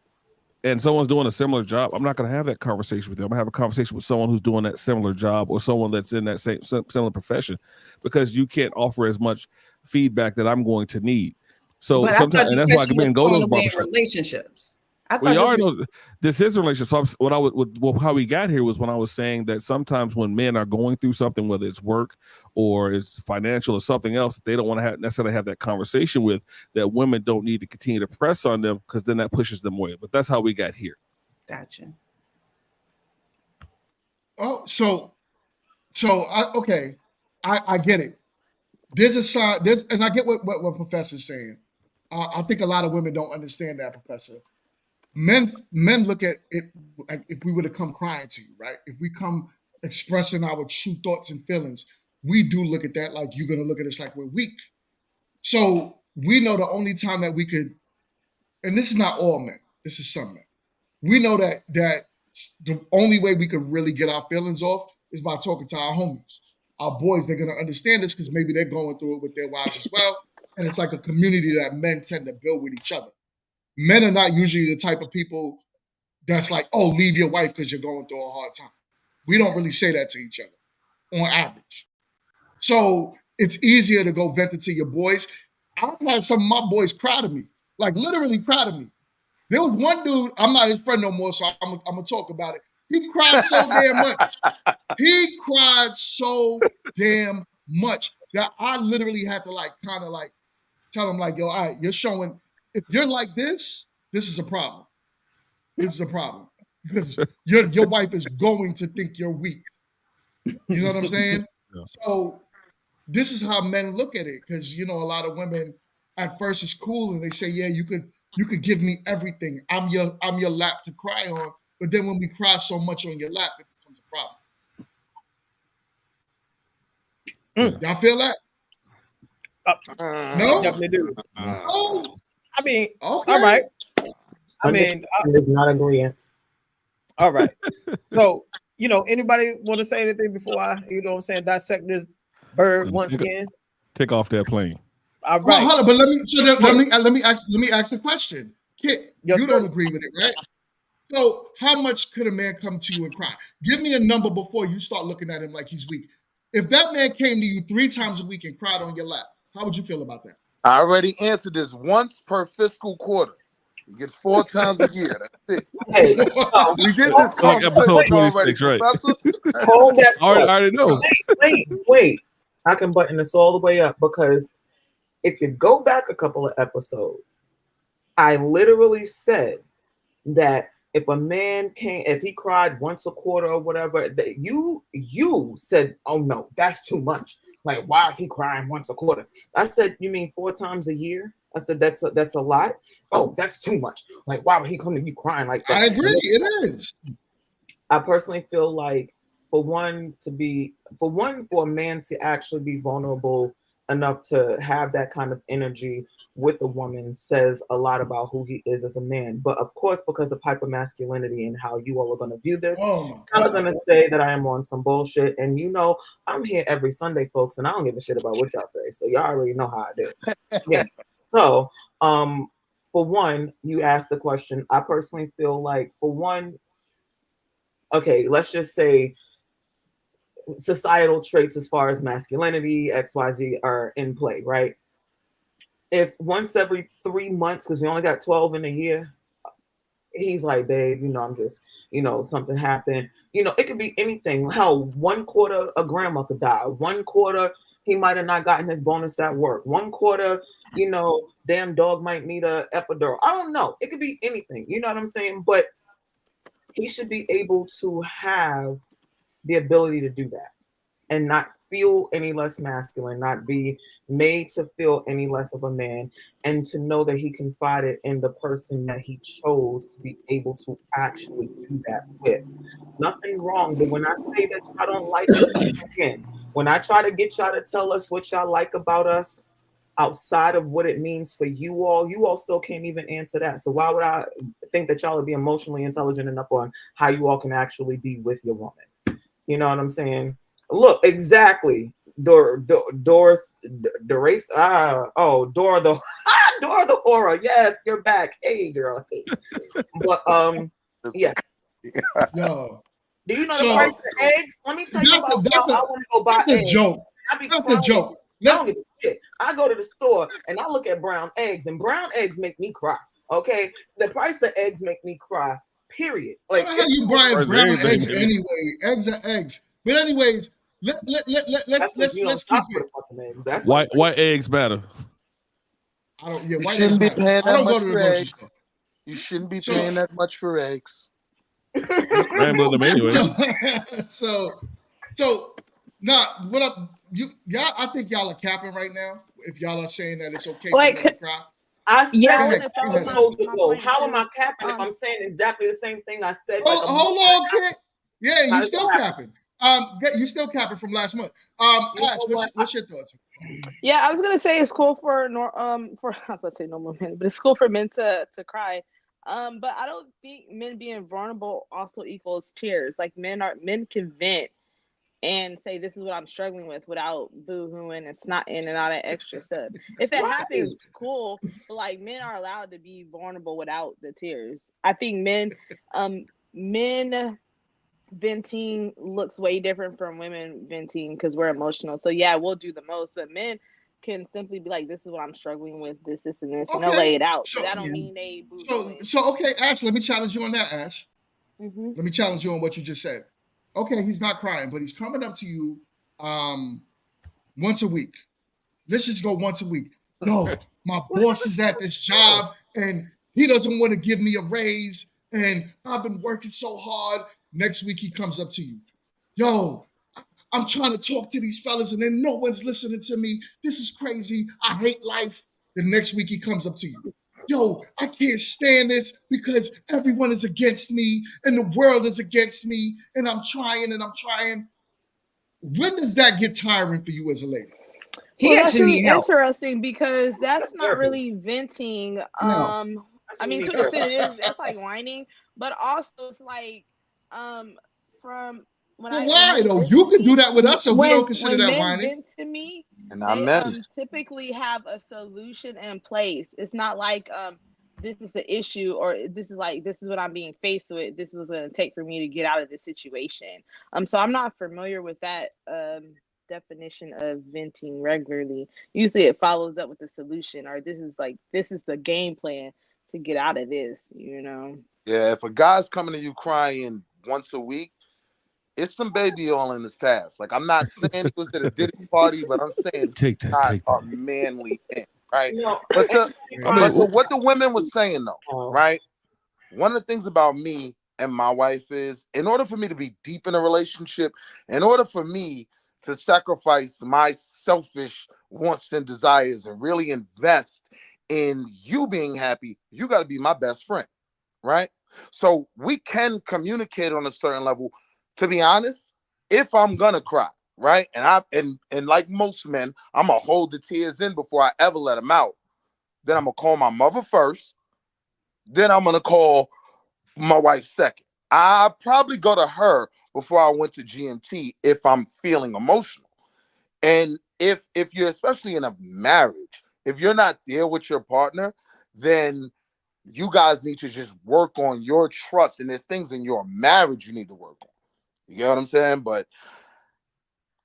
and someone's doing a similar job, I'm not going to have that conversation with you. I'm going to have a conversation with someone who's doing that similar job or someone that's in that same similar profession, because you can't offer as much feedback that I'm going to need. So But I sometimes, thought and that's why I depression can was go to going those away in barbershops. relationships. I We thought already know this is a relationship. So what I would how we got here was when I was saying that sometimes when men are going through something, whether it's work or it's financial or something else, they don't want to necessarily have that conversation with, that women don't need to continue to press on them, because then that pushes them away. But that's how we got here. Gotcha. Oh, I get it. There's a side. And I get what Professor's saying. I think a lot of women don't understand that, Professor. Men look at it like if we were to come crying to you, right? If we come expressing our true thoughts and feelings, we do look at that like you're gonna look at us like we're weak. So we know the only time that we could, and this is not all men, this is some men. We know that the only way we could really get our feelings off is by talking to our homies. Our boys, they're gonna understand this because maybe they're going through it with their wives as well. And it's like a community that men tend to build with each other. Men are not usually the type of people that's like, oh, leave your wife because you're going through a hard time. We don't really say that to each other on average. So it's easier to go vent it to your boys. I've had some of my boys cry to me, like literally cry to me. There was one dude, I'm not his friend no more, so I'm gonna talk about it. He cried so damn much. He cried so damn much that I literally had to like kind of like tell him like, yo, all right, you're showing, if you're like this is a problem. This is a problem. Because your wife is going to think you're weak. You know what I'm saying? Yeah. So this is how men look at it. Because a lot of women at first it's cool and they say, yeah, you could give me everything. I'm your lap to cry on. But then when we cry so much on your lap, it becomes a problem. Y'all feel that? No? Definitely do. Oh. I mean, okay. All right. I mean, it's not agreeant. All right. So, anybody want to say anything before I, dissect this bird once again? Take off that plane. All right. Hold on, but let me ask the question. Kit, yes, you don't agree with it, right? So how much could a man come to you and cry? Give me a number before you start looking at him like he's weak. If that man came to you 3 times a week and cried on your lap, how would you feel about that? I already answered this once per fiscal quarter. You get 4 times a year. That's it. Hey, we did this like episode 26, already, right? Professor. Hold that. I already know. Wait. I can button this all the way up, because if you go back a couple of episodes, I literally said that if a man if he cried once a quarter or whatever, that you said, oh no, that's too much. Like, why is he crying once a quarter? I said, you mean 4 times a year? I said, that's a lot. Oh, that's too much. Like, why would he come to you crying like that? I agree, it is. I personally feel like for a man to actually be vulnerable enough to have that kind of energy with a woman says a lot about who he is as a man. But of course, because of hypermasculinity and how you all are going to view this, I'm going to say that I am on some bullshit. And I'm here every Sunday, folks, and I don't give a shit about what y'all say. So y'all already know how I do. Yeah. So, for one, you asked the question. I personally feel like, for one, okay, let's just say societal traits as far as masculinity, XYZ are in play, right? If once every 3 months, because we only got 12 in a year, he's like, babe, I'm just, something happened. It could be anything. Hell, 1 quarter a grandmother died. 1 quarter he might have not gotten his bonus at work. 1 quarter, damn dog might need a epidural. I don't know. It could be anything. You know what I'm saying? But he should be able to have the ability to do that. and not feel any less masculine, not be made to feel any less of a man, and to know that he confided in the person that he chose to be able to actually do that with. Nothing wrong, but when I say that y'all don't like us, again, when I try to get y'all to tell us what y'all like about us outside of what it means for you all still can't even answer that. So why would I think that y'all would be emotionally intelligent enough on how you all can actually be with your woman? You know what I'm saying? Look, exactly. Dora the Dora the horror. Yes, you're back. Hey girl. Hey. But yes. Yo. Do you know So the price of eggs? Let me tell you about how I want to go buy that's a eggs. joke. I be That's a crying. joke. I don't give a shit. I go to the store and I look at brown eggs, and brown eggs make me cry. Okay, the price of eggs make me cry. Period. Like, How you buying First brown everything, eggs baby. anyway? Eggs are eggs. But anyways, that's because you don't let's stop keep for it. the fucking eggs. That's why. White eggs matter. I don't. Yeah, You white eggs shouldn't be matter. paying I that don't go much to the for grocery eggs. store. You shouldn't be So- paying that much for eggs. You scrambling them anyway. So now what up? Y'all, I think y'all are capping right now. If y'all are saying that it's okay for Like, men to cry. I said yeah, I Go was ahead, that go was ahead. my well, point how am I too. capping if I'm saying exactly the same thing I said like a month? Hold on, Karen. Yeah, you How still does that capping. You still capping from last month. You Ash, know what? what's your thoughts? Yeah, I was gonna say it's cool for for I was gonna say normal men, but it's cool for men to cry. But I don't think men being vulnerable also equals tears. Like men can vent and say this is what I'm struggling with without boo-hooing and snotting and all that extra stuff. If it Right. happens, cool. But like men are allowed to be vulnerable without the tears. I think men venting looks way different from women venting because we're emotional. So yeah, we'll do the most, but men can simply be like, "This is what I'm struggling with. This, and this," and they'll lay it out. But So that don't mean they boo hooing. okay, Ash, let me challenge you on that, Ash. Mm-hmm. Let me challenge you on what you just said. Okay, he's not crying, but he's coming up to you once a week. Let's just go once a week. Yo, my boss is at this job and he doesn't want to give me a raise, and I've been working so hard. Next week he comes up to you. Yo, I'm trying to talk to these fellas and then no one's listening to me. This is crazy. I hate life. The next week he comes up to you. Yo, I can't stand this because everyone is against me and the world is against me and I'm trying and I'm trying. When does that get tiring for you as a lady? He Well, that's actually really need help. interesting because that's not therapy. really venting. No. That's I what we mean, need to an extent, therapy. it's like whining, but also it's like from Well, when why men though? vent You to can do me, that with us, so we don't consider when that men whining. vent to me, And I they meant typically have a solution in place. It's not like this is the issue, or this is what I'm being faced with. This is what's going to take for me to get out of this situation. So I'm not familiar with that definition of venting regularly. Usually it follows up with a solution, or this is the game plan to get out of this, yeah, if a guy's coming to you crying once a week, it's some baby oil in his past. Like, I'm not saying he was at a Diddy party, but I'm saying he's Take that. not Take a that. manly man, right? No, But to, I mean, but to what the women were saying though, Oh. right? One of the things about me and my wife is, in order for me to be deep in a relationship, in order for me to sacrifice my selfish wants and desires and really invest in you being happy, you got to be my best friend, right? So we can communicate on a certain level. To be honest, if I'm gonna cry, right, and like most men, I'm gonna hold the tears in before I ever let them out. Then I'm gonna call my mother first. Then I'm gonna call my wife second. I probably go to her before I went to GMT if I'm feeling emotional. And if you're especially in a marriage, if you're not there with your partner, then you guys need to just work on your trust. And there's things in your marriage you need to work on. You get what I'm saying? But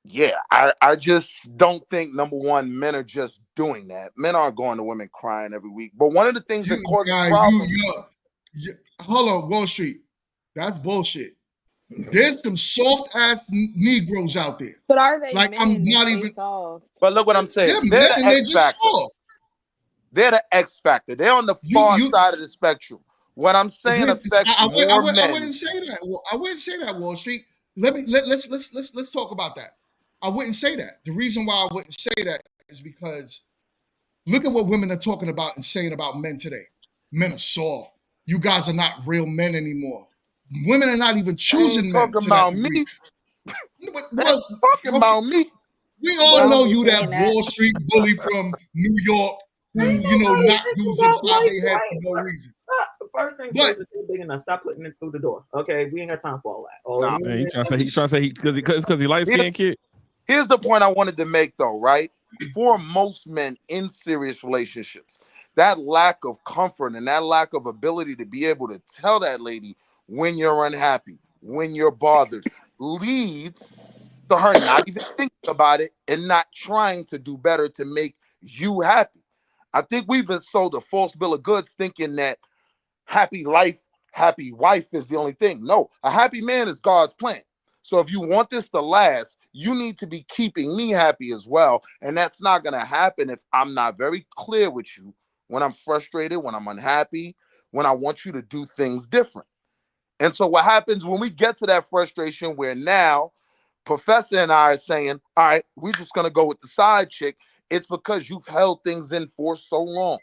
yeah, I just don't think, number one, men are just doing that. Men aren't going to women crying every week. But one of the things that causes problems. Hold on, Wall Street. That's bullshit. There's some soft ass Negroes out there. But are they Like, I'm men not if they even. soft? But look what I'm saying. They're They're men the and they're X just factor. soft. They're the X factor. They're on the far side of the spectrum. What I'm saying affects more I men. wouldn't say that. I wouldn't say that, Wall Street. Let's talk about that. I wouldn't say that. The reason why I wouldn't say that is because look at what women are talking about and saying about men today. Men are soft. You guys are not real men anymore. Women are not even choosing men talking to that about degree. me. Well, Talking about me. we all know you, that saying that. Wall Street bully from New York who, knock dudes upside their head for no reason. First things But first, it's big enough. Stop putting it through the door. Okay, we ain't got time for all that. All Nah. you Man, he trying to say because he light skinned kid. Here's the point I wanted to make, though, right? For most men in serious relationships, that lack of comfort and that lack of ability to be able to tell that lady when you're unhappy, when you're bothered, leads to her not even thinking about it and not trying to do better to make you happy. I think we've been sold a false bill of goods thinking that happy life, happy wife is the only thing. No, a happy man is God's plan. So if you want this to last, you need to be keeping me happy as well. And that's not going to happen if I'm not very clear with you when I'm frustrated, when I'm unhappy, when I want you to do things different. And so what happens when we get to that frustration where now Professor and I are saying, all right, we're just going to go with the side chick. It's because you've held things in for so long.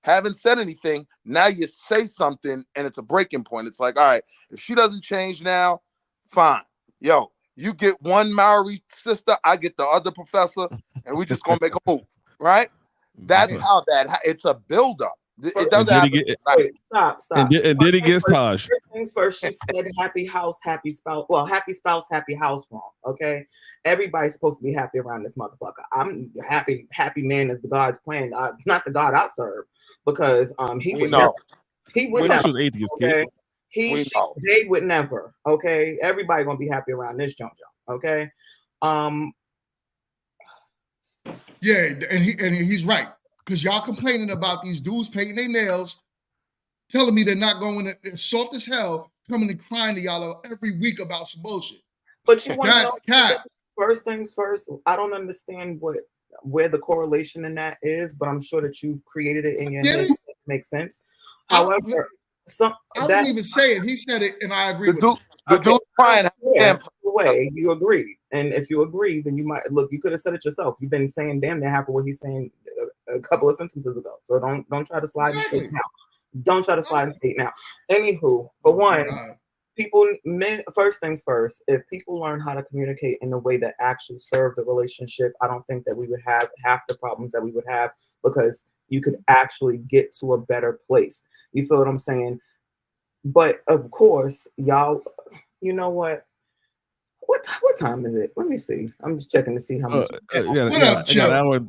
Haven't said anything. Now you say something and it's a breaking point. It's like, all right, if she doesn't change now, fine. Yo, you get one Maori sister, I get the other professor, and we just gonna make a move, right? That's how it's a buildup. It doesn't happen. Stop. And did he get Taj? First things first, you said happy house, happy spouse. Well, happy spouse, happy house wrong. Okay. Everybody's supposed to be happy around this motherfucker. I'm happy man is the God's plan, not the God I serve, because he would never. He would never. She was atheist, okay. Kid. They would never. Okay. Everybody gonna be happy around this jump. Okay. yeah, and he's right. Because y'all complaining about these dudes painting their nails, telling me they're not going to, soft as hell, coming and crying to y'all every week about some bullshit. But you want to know, cat. First things first, I don't understand where the correlation in that is, but I'm sure that you've created it in your head. It makes sense. However, I didn't even say it. He said it, and I agree with him. The dude crying. Way you agree, and if you agree, then you might look. You could have said it yourself. You've been saying damn near half of what he's saying a couple of sentences ago. So don't try to slide and state now. Don't try to slide and state now. Anywho, for one, men. First things first. If people learn how to communicate in a way that actually serves the relationship, I don't think that we would have half the problems that we would have, because you could actually get to a better place. You feel what I'm saying? But of course, y'all. You know what? What time is it? Let me see. I'm just checking to see how much. What up, Chill? All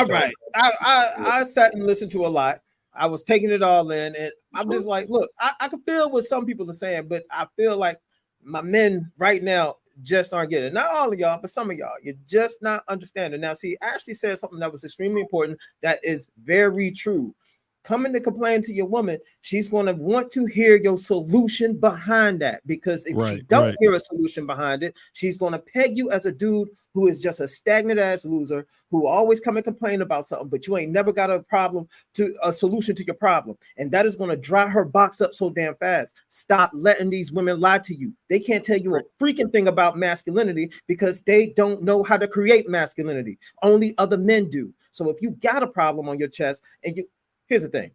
right. I sat and listened to a lot. I was taking it all in, and I'm just like, look, I can feel what some people are saying, but I feel like my men right now just aren't getting it. Not all of y'all, but some of y'all, you're just not understanding. Now, see, Ashley said something that was extremely important that is very true. Coming to complain to your woman, she's going to want to hear your solution behind that, because if she don't hear a solution behind it, she's going to peg you as a dude who is just a stagnant ass loser who always come and complain about something, but you ain't never got a solution to your problem. And that is going to dry her box up so damn fast. Stop letting these women lie to you. They can't tell you a freaking thing about masculinity because they don't know how to create masculinity. Only other men do. So if you got a problem on your chest and here's the thing.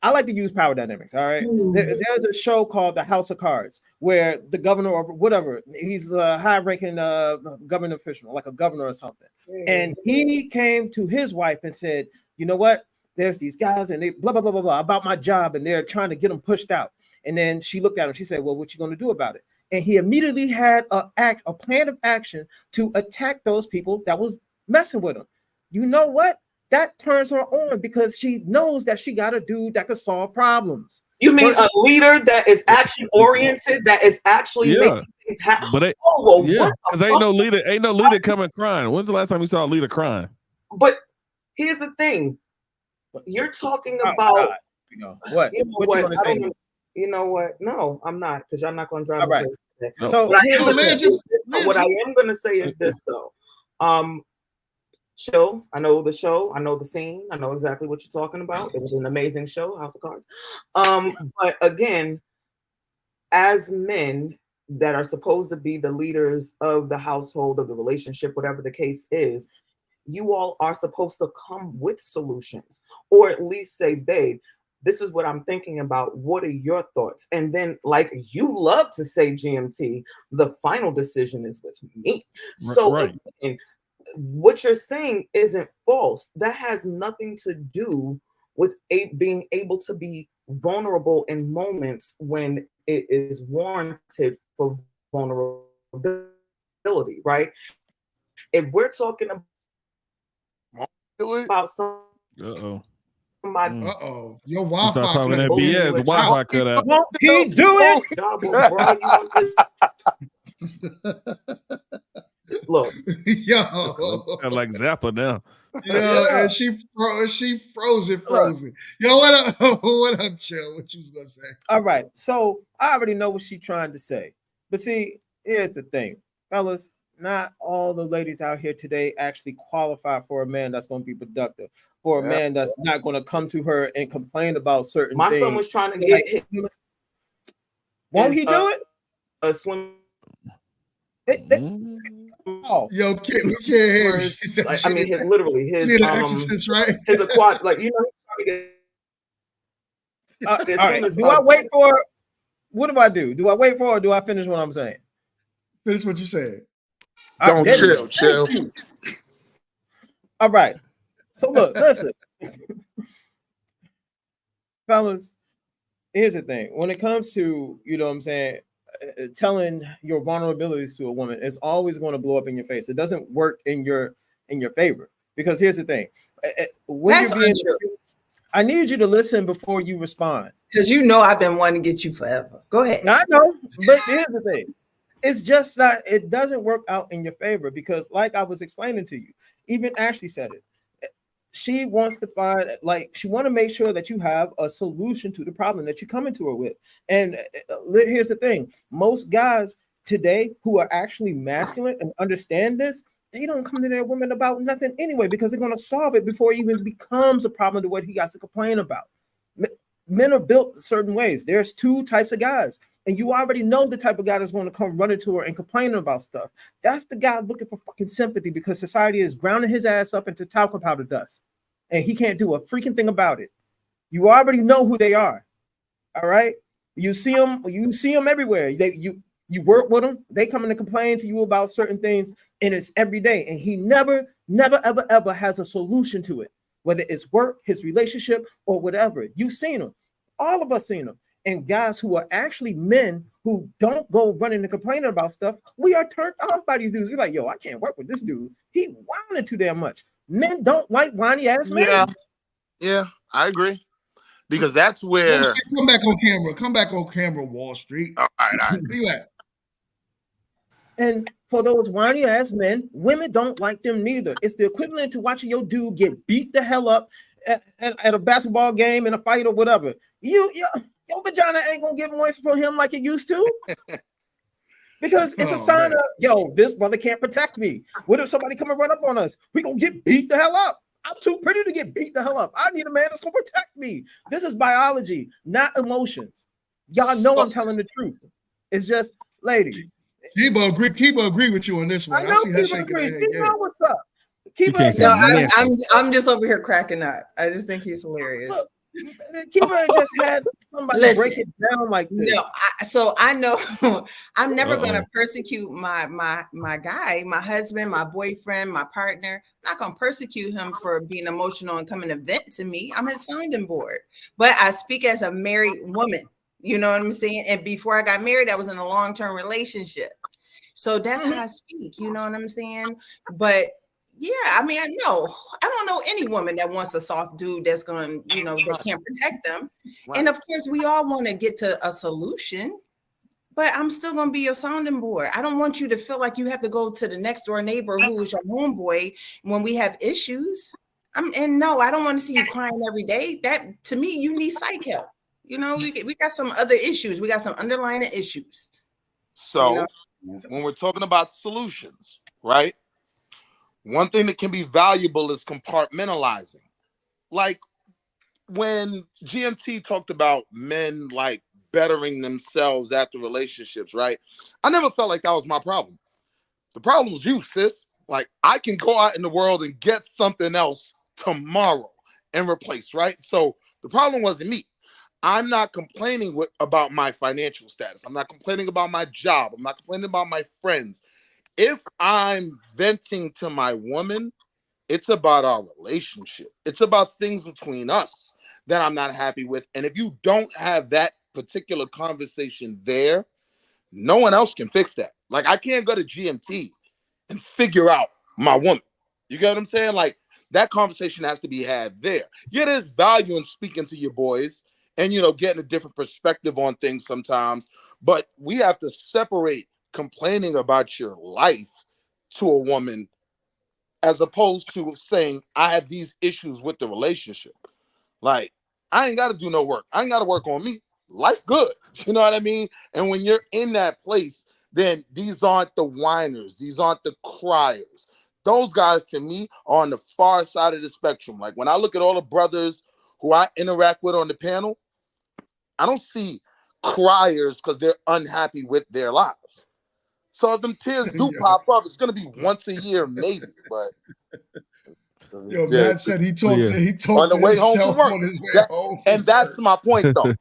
I like to use power dynamics. All right. There's a show called The House of Cards where the governor or whatever, he's a high-ranking government official, like a governor or something. And he came to his wife and said, you know what? There's these guys and they blah, blah, blah, blah, blah about my job. And they're trying to get him pushed out. And then she looked at him. She said, well, what you going to do about it? And he immediately had a plan of action to attack those people that was messing with him. You know what? That turns her on because she knows that she got a dude that can solve problems. You mean a leader that is action oriented, that is actually making things happen? But because ain't no leader coming crying. When's the last time you saw a leader crying? But here's the thing: you're talking about what? You know what you want to say? You know what? No, I'm not, because y'all not going to drive. All right. No. So what I am going to say is this, though. Chill. I know the show. I know the scene. I know exactly what you're talking about. It was an amazing show, House of Cards. But again, as men, that are supposed to be the leaders of the household, of the relationship, whatever the case is, you all are supposed to come with solutions, or at least say, babe, this is what I'm thinking about. What are your thoughts? And then, like you love to say, GMT, the final decision is with me. So Right. again, what you're saying isn't false. That has nothing to do with being able to be vulnerable in moments when it is warranted for vulnerability, right? If we're talking Do it. about Uh-oh. somebody Your You start Wi-Fi talking cutting that in. bullying BS, you the at your Wi-Fi cut out. Won't he do it? job will brought you on this. Look, Yo, Sound like Zappa now. yo, Yeah. and she frozen. Look. Yo, what up? What up, Chill? What you was gonna say? All right. So I already know what she's trying to say. But see, here's the thing, fellas. Not all the ladies out here today actually qualify for a man that's going to be productive, for a Yeah. man that's not going to come to her and complain about certain my things. son was trying to Like, get won't he do it? a swim. Oh, Yo, kid, we can't hear you. Like, I mean, his literally You his need an exorcist, right? his aquatic, like, you know, he's trying to get. all right. Do I wait for? What do I do? Do I wait for, or do I finish what I'm saying? Finish what you said. Don't There we chill. go. All right. So look, listen, fellas. Here's the thing. When it comes to, you know what I'm saying, telling your vulnerabilities to a woman, it's always going to blow up in your face. It doesn't work in your favor, because here's the thing. When That's you're being, untrue. I need you to listen before you respond. Because you know I've been wanting to get you forever. Go ahead. I know, but here's the thing. It's just that it doesn't work out in your favor, because, like I was explaining to you, even Ashley said it. She wants to find, like, she want to make sure that you have a solution to the problem that you're coming to her with. And here's the thing. Most guys today who are actually masculine and understand this, they don't come to their women about nothing anyway, because they're going to solve it before it even becomes a problem to what he has to complain about. Men are built certain ways. There's two types of guys, and you already know the type of guy that's going to come running to her and complaining about stuff. That's the guy looking for fucking sympathy, because society is grounding his ass up into talcum powder dust, and he can't do a freaking thing about it. You already know who they are. All right, you see them everywhere. You work with them. They come in to complain to you about certain things, and it's every day. And he never, ever has a solution to it, whether it's work, his relationship, or whatever. You've seen them. All of us seen them. And guys who are actually men who don't go running and complaining about stuff, we are turned off by these dudes. We're like, yo, I can't work with this dude. He whining too damn much. Men don't like whiny ass men. Yeah, I agree. Because that's where Come back on camera. Come back on camera, Wall Street. all right. Where you at? And for those whiny ass men, women don't like them neither. It's the equivalent to watching your dude get beat the hell up at a basketball game, in a fight, or whatever. Your vagina ain't gonna get moist for him like it used to. Because it's a sign of, yo, this brother can't protect me. What if somebody come and run up on us? We gonna get beat the hell up. I'm too pretty to get beat the hell up. I need a man that's gonna protect me. This is biology, not emotions. Y'all know I'm telling the truth. It's just, ladies. Kiba agree with you on this one. I know see her Kiba shaking her agrees. head. You know what's up. Kiba, can't say No, I'm just over here cracking up. I just think he's hilarious. Look, Kiba just had somebody break it down like this. No, so I know I'm never gonna persecute my guy, my husband, my boyfriend, my partner. I'm not gonna persecute him for being emotional and coming to vent to me. I'm his sounding board. But I speak as a married woman. You know what I'm saying? And before I got married, I was in a long-term relationship. So that's how I speak. You know what I'm saying? But yeah, I mean, I don't know any woman that wants a soft dude that's going to, that can't protect them. Right. And of course, we all want to get to a solution, but I'm still going to be your sounding board. I don't want you to feel like you have to go to the next door neighbor who is your homeboy when we have issues. And no, I don't want to see you crying every day. That, to me, you need psych help. We got some other issues. We got some underlying issues. So when we're talking about solutions, right? One thing that can be valuable is compartmentalizing. Like when GMT talked about men like bettering themselves after relationships, right? I never felt like that was my problem. The problem is you, sis. Like, I can go out in the world and get something else tomorrow and replace, right? So the problem wasn't me. I'm not complaining about my financial status. I'm not complaining about my job. I'm not complaining about my friends. If I'm venting to my woman, it's about our relationship. It's about things between us that I'm not happy with. And if you don't have that particular conversation there, no one else can fix that. Like, I can't go to GMT and figure out my woman. You get what I'm saying? Like, that conversation has to be had there. Yeah, there's value in speaking to your boys and, getting a different perspective on things sometimes. But we have to separate complaining about your life to a woman as opposed to saying, I have these issues with the relationship. Like, I ain't got to do no work. I ain't got to work on me. Life good. You know what I mean? And when you're in that place, then these aren't the whiners. These aren't the criers. Those guys, to me, are on the far side of the spectrum. Like, when I look at all the brothers who I interact with on the panel, I don't see criers because they're unhappy with their lives. So if them tears do pop up, it's going to be once a year, maybe. But Yo, Matt said he talked Yeah. he on talked the to way home himself from work. on his way home. And that's my point, though.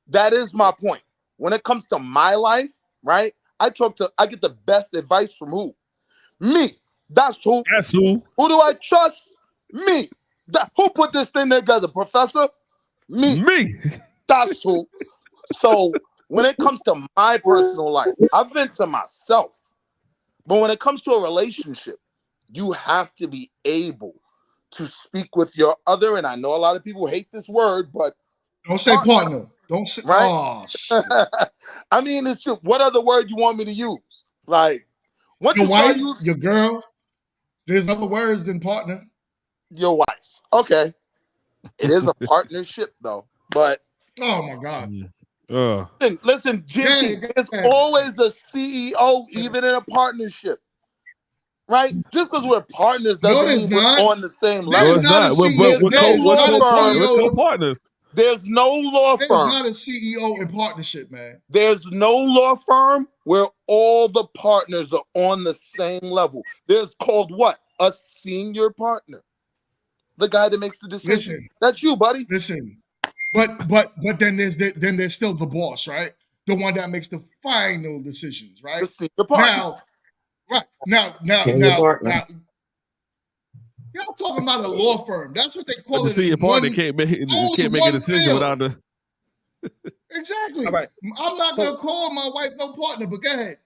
That is my point. When it comes to my life, right? I get the best advice from who? Me. That's who. That's who. Who do I trust? Me. Who put this thing together, Professor? Me. That's who. So when it comes to my personal life, I vent to myself. But when it comes to a relationship, you have to be able to speak with your other, and I know a lot of people hate this word, but don't say partner. Don't say, right? Oh, shit. I mean, it's just, what other word you want me to use? Like, once Your you start wife, using your girl. There's other words than partner. your wife, okay, it is a partnership though. But oh my God, listen, GMT, there's always a CEO, even in a partnership. Right? Just because we're partners doesn't mean we're on the same level. There's not a CEO. There's no law firm. We're co-partners. There's no law There's firm. not a CEO in partnership, man. There's no law firm where all the partners are on the same level. There's called what? A senior partner. The guy that makes the decision. Listen, that's you, buddy. Listen, but then there's still the boss, right? The one that makes the final decisions, right? The senior partner. Now, y'all talking about a law firm. That's what they call the it. senior partner can't make a decision without the. Exactly. All right. I'm not gonna call my wife no partner, but go ahead.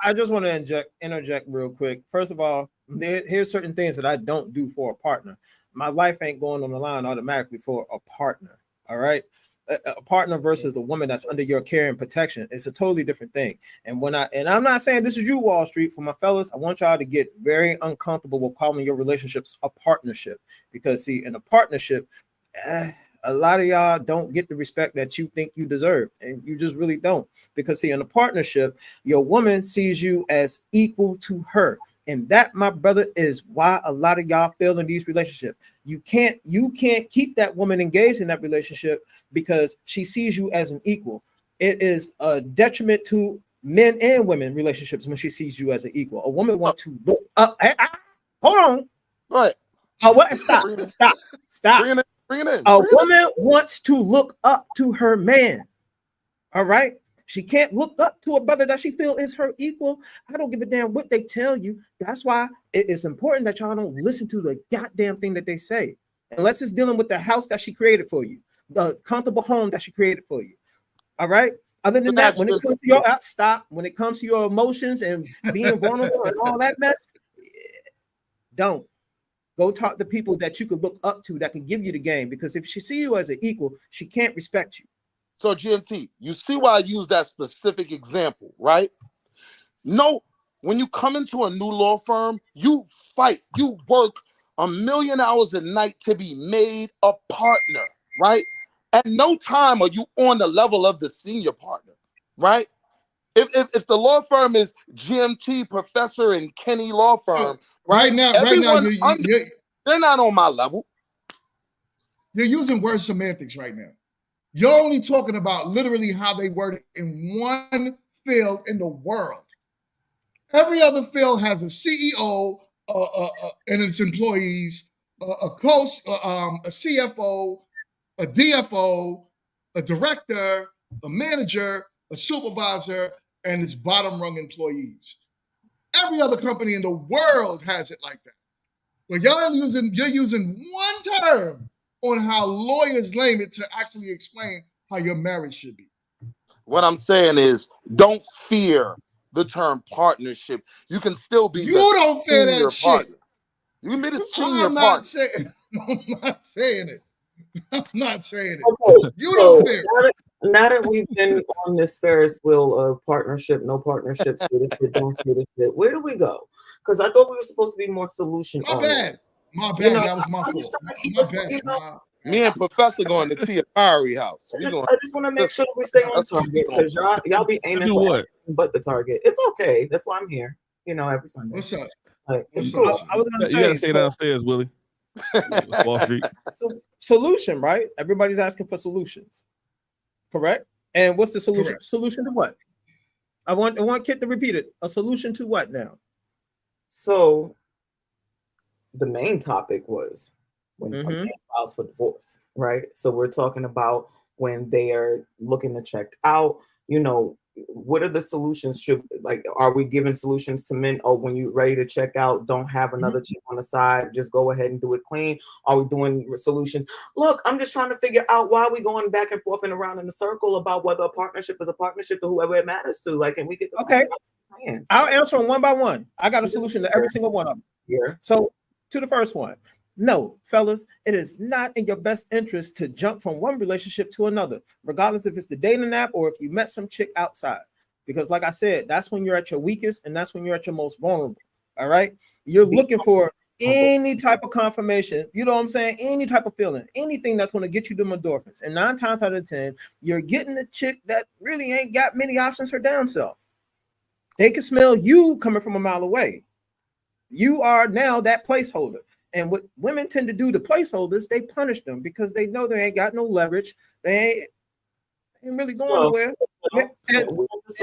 I just want to interject real quick. First of all, here's certain things that I don't do for a partner. My life ain't going on the line automatically for a partner. All right. A partner versus the woman that's under your care and protection, it's a totally different thing. And I'm not saying this is you, Wall Street. For my fellas, I want y'all to get very uncomfortable with calling your relationships a partnership, because see, in a partnership, a lot of y'all don't get the respect that you think you deserve, and you just really don't. Because see, in a partnership, your woman sees you as equal to her. And that, my brother, is why a lot of y'all fail in these relationships. You can't keep that woman engaged in that relationship because she sees you as an equal. It is a detriment to men and women relationships when she sees you as an equal. A woman wants to look up. Hold on. What? What? Stop. Bring it in. A woman wants to look up to her man. All right. She can't look up to a brother that she feel is her equal. I don't give a damn what they tell you. That's why it is important that y'all don't listen to the goddamn thing that they say, unless it's dealing with the house that she created for you, the comfortable home that she created for you. All right. Other than that, when it comes to your when it comes to your emotions and being vulnerable and all that mess, don't. Go talk to people that you could look up to that can give you the game, because if she see you as an equal, she can't respect you. So GMT, you see why I use that specific example, right? No, when you come into a new law firm, you fight, you work 1,000,000 hours a night to be made a partner, right? At no time are you on the level of the senior partner, right? If the law firm is GMT, Professor, and Kenny Law Firm, right now, they're not on my level. You're using word semantics right now. You're only talking about literally how they word it in one field in the world. Every other field has a CEO and its employees, a coach, a CFO, a DFO, a director, a manager, a supervisor, and its bottom rung employees. Every other company in the world has it like that. But you're using one term on how lawyers name it to actually explain how your marriage should be. What I'm saying is, don't fear the term partnership. You can still be You the don't fear senior that shit. partner. You can be the senior I'm partner. not saying it. I'm not saying it. Okay, You so don't fear it. now that we've been on this Ferris wheel of partnership, no partnership, say this shit, don't say this shit, where do we go? Because I thought we were supposed to be more solution My oriented. bad. My bad. You know, That was my I'm just fault. trying to keep My us, bad. you know. Me and Professor going to Tia Mowry house. We going. I just want to make sure that we stay on That's what we target doing. because y'all be aiming do for what? everything but the target. It's okay. That's why I'm here. You know, every Sunday. What's up? Like, it's What's cool. up? I was gonna You gotta say stay downstairs, Willie. Wall Street. so solution, right? Everybody's asking for solutions, correct? And what's the solution? Correct. Solution to what? I want Kit to repeat it. A solution to what now? So the main topic was when a Mhm. man files for divorce, right? So we're talking about when they are looking to check out, you know, what are the solutions? Are we giving solutions to men? Oh, when you're ready to check out, don't have another chick on the side, just go ahead and do it clean. Are we doing solutions? Look, I'm just trying to figure out why we going back and forth and around in a circle about whether a partnership is a partnership to whoever it matters to. Like, can we get the Okay. man? I'll answer them one by one. I got a solution to every single one of them. Yeah. So to the first one, no, fellas, it is not in your best interest to jump from one relationship to another, regardless if it's the dating app or if you met some chick outside. Because, like I said, that's when you're at your weakest and that's when you're at your most vulnerable. All right. You're looking for any type of confirmation, you know what I'm saying? Any type of feeling, anything that's going to get you them endorphins. And 9 times out of 10, you're getting a chick that really ain't got many options her damn self. They can smell you coming from a mile away. You are now that placeholder. And what women tend to do to placeholders, they punish them because they know they ain't got no leverage. They ain't really going nowhere. And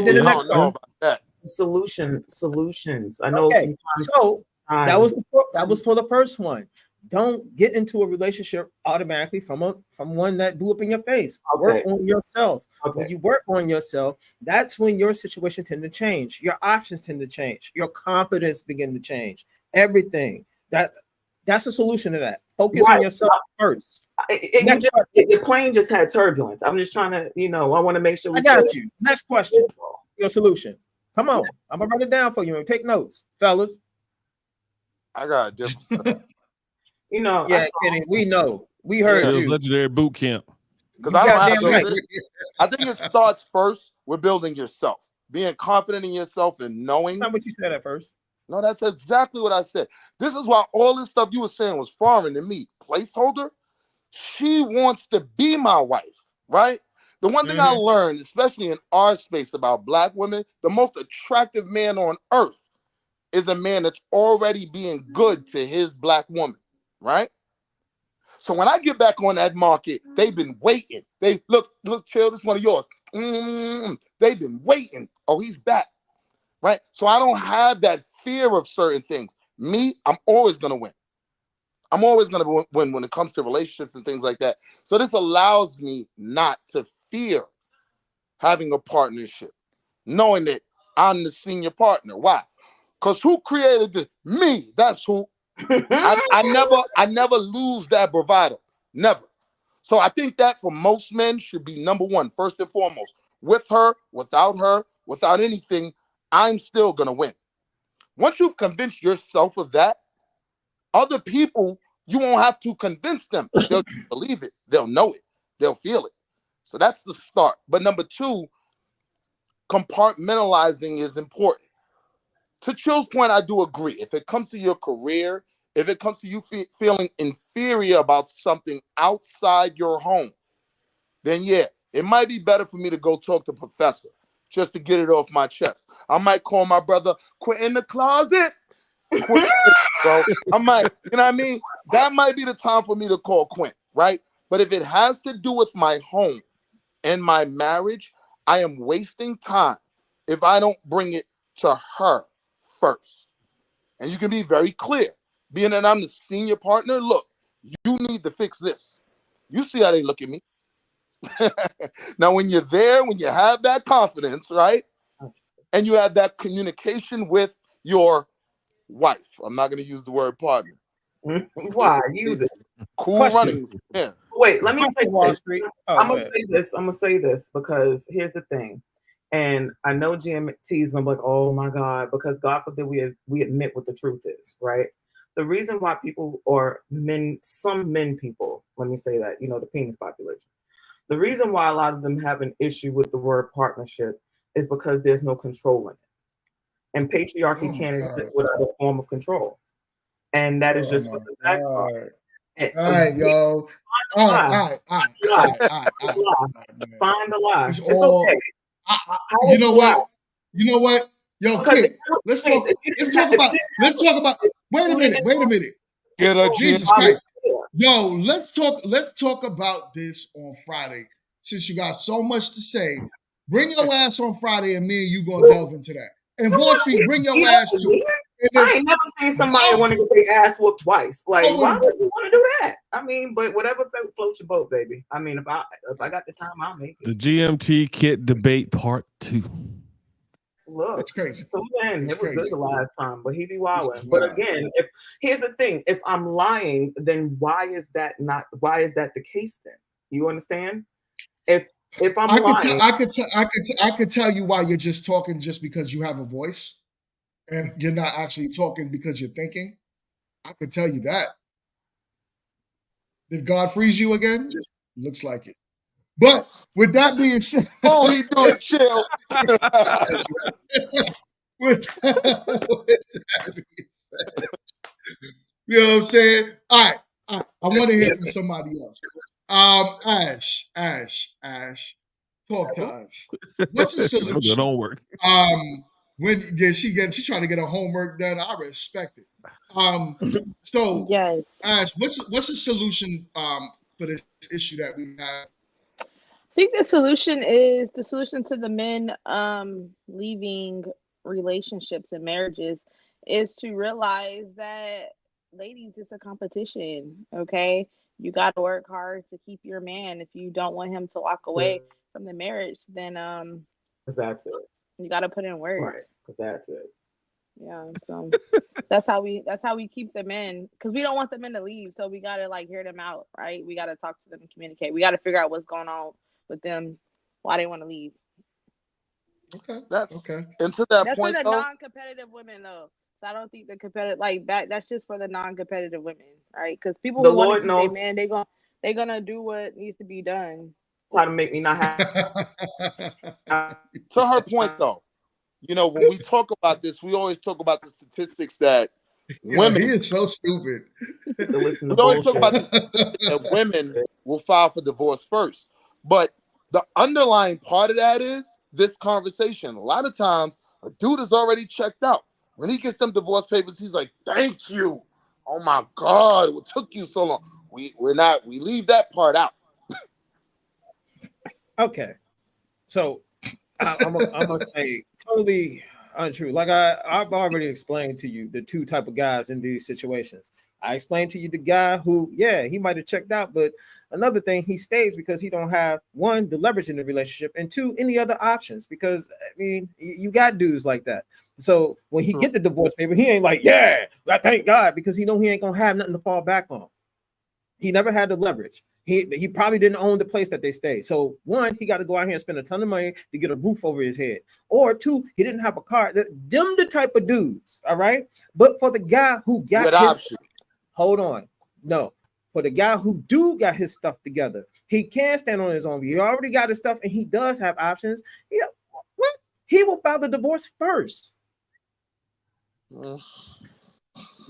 then the I next don't know one. about that. Solutions. I know Okay, sometimes. so that was for the first one. Don't get into a relationship automatically from one that blew up in your face. Okay. Work on yourself. Okay. When you work on yourself, that's when your situation tend to change. Your options tend to change. Your confidence begin to change. Everything. That's a solution to that. Focus on yourself first. The plane just had turbulence. I'm just trying to, I want to make sure we I got you. Next question. Your solution. Come on. I'm gonna write it down for you and take notes, fellas. I got a different. Yeah, Kenny, we know. We heard Chill's you. Legendary Boot Camp. Because I don't have right. I think it starts first with building yourself, being confident in yourself and knowing. That's not what you said at first. No, that's exactly what I said. This is why all this stuff you were saying was foreign to me. Placeholder. She wants to be my wife, right? The one thing I learned, especially in our space about Black women, the most attractive man on earth is a man that's already being good to his Black woman, right? So when I get back on that market, they've been waiting. They look, chill, this one of yours. They've been waiting. Oh, he's back, right? So I don't have that fear of certain things. Me, I'm always gonna win. I'm always going to win when it comes to relationships and things like that. So this allows me not to fear having a partnership, knowing that I'm the senior partner. Why? Because who created this? Me. That's who. I never lose that bravado. Never. So I think that for most men should be number one, first and foremost. With her, without anything, I'm still going to win. Once you've convinced yourself of that, other people, you won't have to convince them. They'll believe it. They'll know it. They'll feel it. So that's the start. But number two, compartmentalizing is important. To Chill's point, I do agree. If it comes to your career, if it comes to you feeling inferior about something outside your home, then yeah, it might be better for me to go talk to Professor just to get it off my chest. I might call my brother, quit in the closet. Quint, bro. I might, you know what I mean? That might be the time for me to call Quint, right? But if it has to do with my home, in my marriage, I am wasting time if I don't bring it to her first. And you can be very clear. Being that I'm the senior partner, look, you need to fix this. You see how they look at me. Now, when you're there, when you have that confidence, right? And you have that communication with your wife. I'm not going to use the word partner. Why? Use it. Cool Question. running. Yeah. Wait, let me say Wall this. Street. I'm Oh, gonna say this. I'm gonna say this because here's the thing, and I know GMT is gonna be like, "Oh my God," because God forbid we admit what the truth is, right? The reason why people or men, some men people, let me say that, the penis population. The reason why a lot of them have an issue with the word partnership is because there's no control in it, and patriarchy Oh can't my exist without a form of control, and that is God. Oh just my what the facts are. God. And All right, yo. All right, lie, all right, all right, lie, all right, all right, all right, all right, man. find a lie. It's It's okay. all. I, How you is know a lie? what? You know what? Yo, Because if kid. that was Let's the case, talk. Let's talk about. Let's talk about. Wait a minute. Wait a minute. Get a Jesus GMT. Christ. Yo, let's talk. Let's talk about this on Friday. Since you got so much to say, bring your ass on Friday, and me and you gonna delve into that. And Wall Street, bring your ass too. And then, I ain't never seen somebody want to get their ass whooped twice. Like, Oh, why well, would you want to do that? I mean, but whatever floats your boat, baby. I mean, if I got the time, I'll make it. The GMT kit debate part 2. Look, it's crazy. so then It's it was good crazy. the last time, but he be This wilding. is But wild. again, if here's the thing, if I'm lying, then why is that the case then? You understand? If I'm I could tell. lying, I could tell you why you're just talking just because you have a voice, and you're not actually talking because you're thinking. I could tell you that. Did God freeze you again? Looks like it. But with that being said, Oh, he doing chill. with that being said, you know what I'm saying? All right. I want to hear from somebody else. Ash, talk to us. What's the I'm doing solution? homework. When she trying to get her homework done? I respect it. So Yes. Ash, what's the solution for this issue that we have? I think the solution to the men leaving relationships and marriages is to realize that, ladies, it's a competition. Okay, you got to work hard to keep your man. If you don't want him to walk away from the marriage, then that's it. you got to put in work. Right, because that's it. Yeah, so that's how we keep them in, because we don't want the men to leave, so we gotta like hear them out, right? We gotta talk to them and communicate. We gotta figure out what's going on with them, why they want to leave. Okay. That's Okay. and to that That's for point the though. non-competitive women though. So I don't think the competitive that's just for the non-competitive women, right? Because people The who want to Lord keep their knows man, they're gonna do what needs to be done. how to make me not have. To her point though, when we talk about this, we always talk about the statistics that Yo, he women. is so stupid. To listen to We always talk bullshit. about the statistics that women will file for divorce first, but the underlying part of that is this conversation. A lot of times, a dude is already checked out. When he gets them divorce papers, he's like, "Thank you. Oh my God, what took you so long?" We leave that part out. Okay, so I'm gonna say totally untrue. Like I've already explained to you the two type of guys in these situations. I explained to you the guy who, yeah, he might have checked out, but another thing, he stays because he don't have, one, the leverage in the relationship, and two, any other options. Because I mean, you got dudes like that. So when he get the divorce paper, he ain't like, yeah, I thank God, because he know he ain't gonna have nothing to fall back on. He never had the leverage. He probably didn't own the place that they stayed. So one, he got to go out here and spend a ton of money to get a roof over his head. Or two, he didn't have a car. Them the type of dudes, all right? But for the guy who got his, hold on, no. For the guy who got his stuff together, he can stand on his own. He already got his stuff, and he does have options. Yeah, what? He will file the divorce first.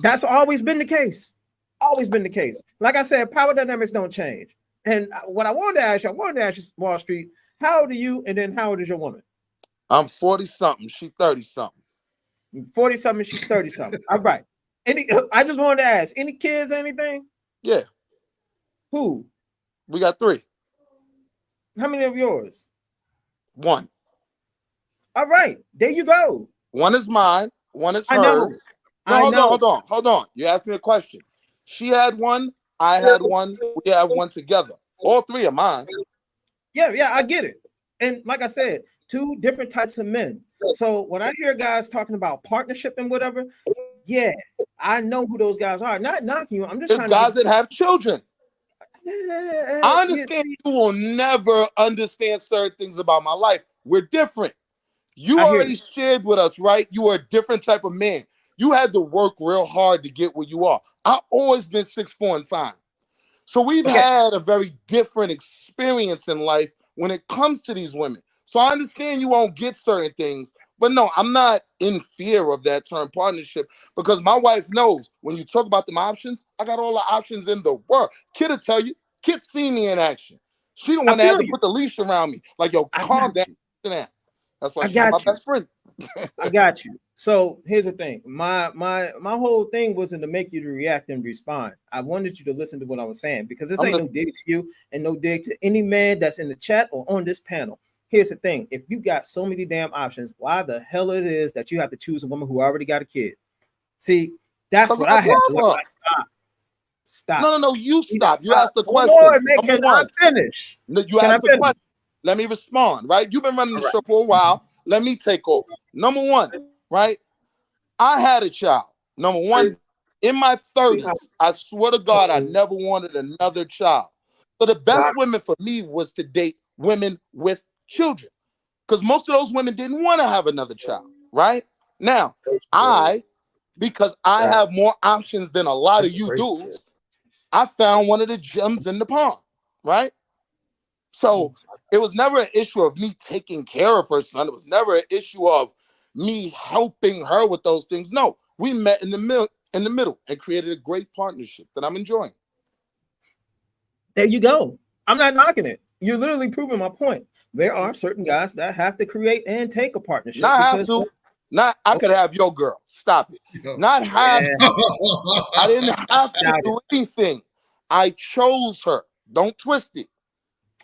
That's always been the case. Always been the case. Like I said, power dynamics don't change. And what I wanted to ask you, Wall Street, how old are you? And then how old is your woman? I'm 40-something. She 30-something. 40-something, she's 30-something. All right. I just wanted to ask, any kids or anything? Yeah. Who? We got 3. How many of yours? One. All right, there you go. One is mine. One is I know. hers. No, hold on. You asked me a question. She had one. I had one. We had one together. All three are mine. Yeah, I get it. And like I said, two different types of men. So when I hear guys talking about partnership and whatever, yeah, I know who those guys are. Not knocking you. I'm just There's trying guys to that have children. I yeah, understand you will never understand certain things about my life. We're different. You I hear already you. shared with us, right? You are a different type of man. You had to work real hard to get where you are. I've always been 6'4" and 5. So we've Okay. had a very different experience in life when it comes to these women. So I understand you won't get certain things, but no, I'm not in fear of that term partnership because my wife knows when you talk about them options, I got all the options in the world. Kid will tell you, Kid see me in action. She the one that had to put the leash around me. Like, yo, calm down. That's why she's my best friend. I got you. So here's the thing. My whole thing wasn't to make you to react and respond. I wanted you to listen to what I was saying because this ain't no dig to you and no dig to any man that's in the chat or on this panel. Here's the thing. If you got so many damn options, why the hell it is that you have to choose a woman who already got a kid? See, that's what I had to learn. Stop. No, you stop. You asked the Hold question. on, man. Can I finish? No, you asked the question. Let me respond, right? You've been running the show for a while. Let me take off. Number one, right? I had a child. Number one, in my 30s, I swear to God, I never wanted another child. So the best women for me was to date women with children. Because most of those women didn't want to have another child, right? Now, because I have more options than a lot of you dudes, I found one of the gems in the pond, right? So it was never an issue of me taking care of her son. It was never an issue of me helping her with those things. No, we met in the middle and created a great partnership that I'm enjoying. There you go. I'm not knocking it. You're literally proving my point. There are certain guys that have to create and take a partnership. Not have to. Not I could have your girl. Stop it. Not have to. I didn't have to do anything. I chose her. Don't twist it.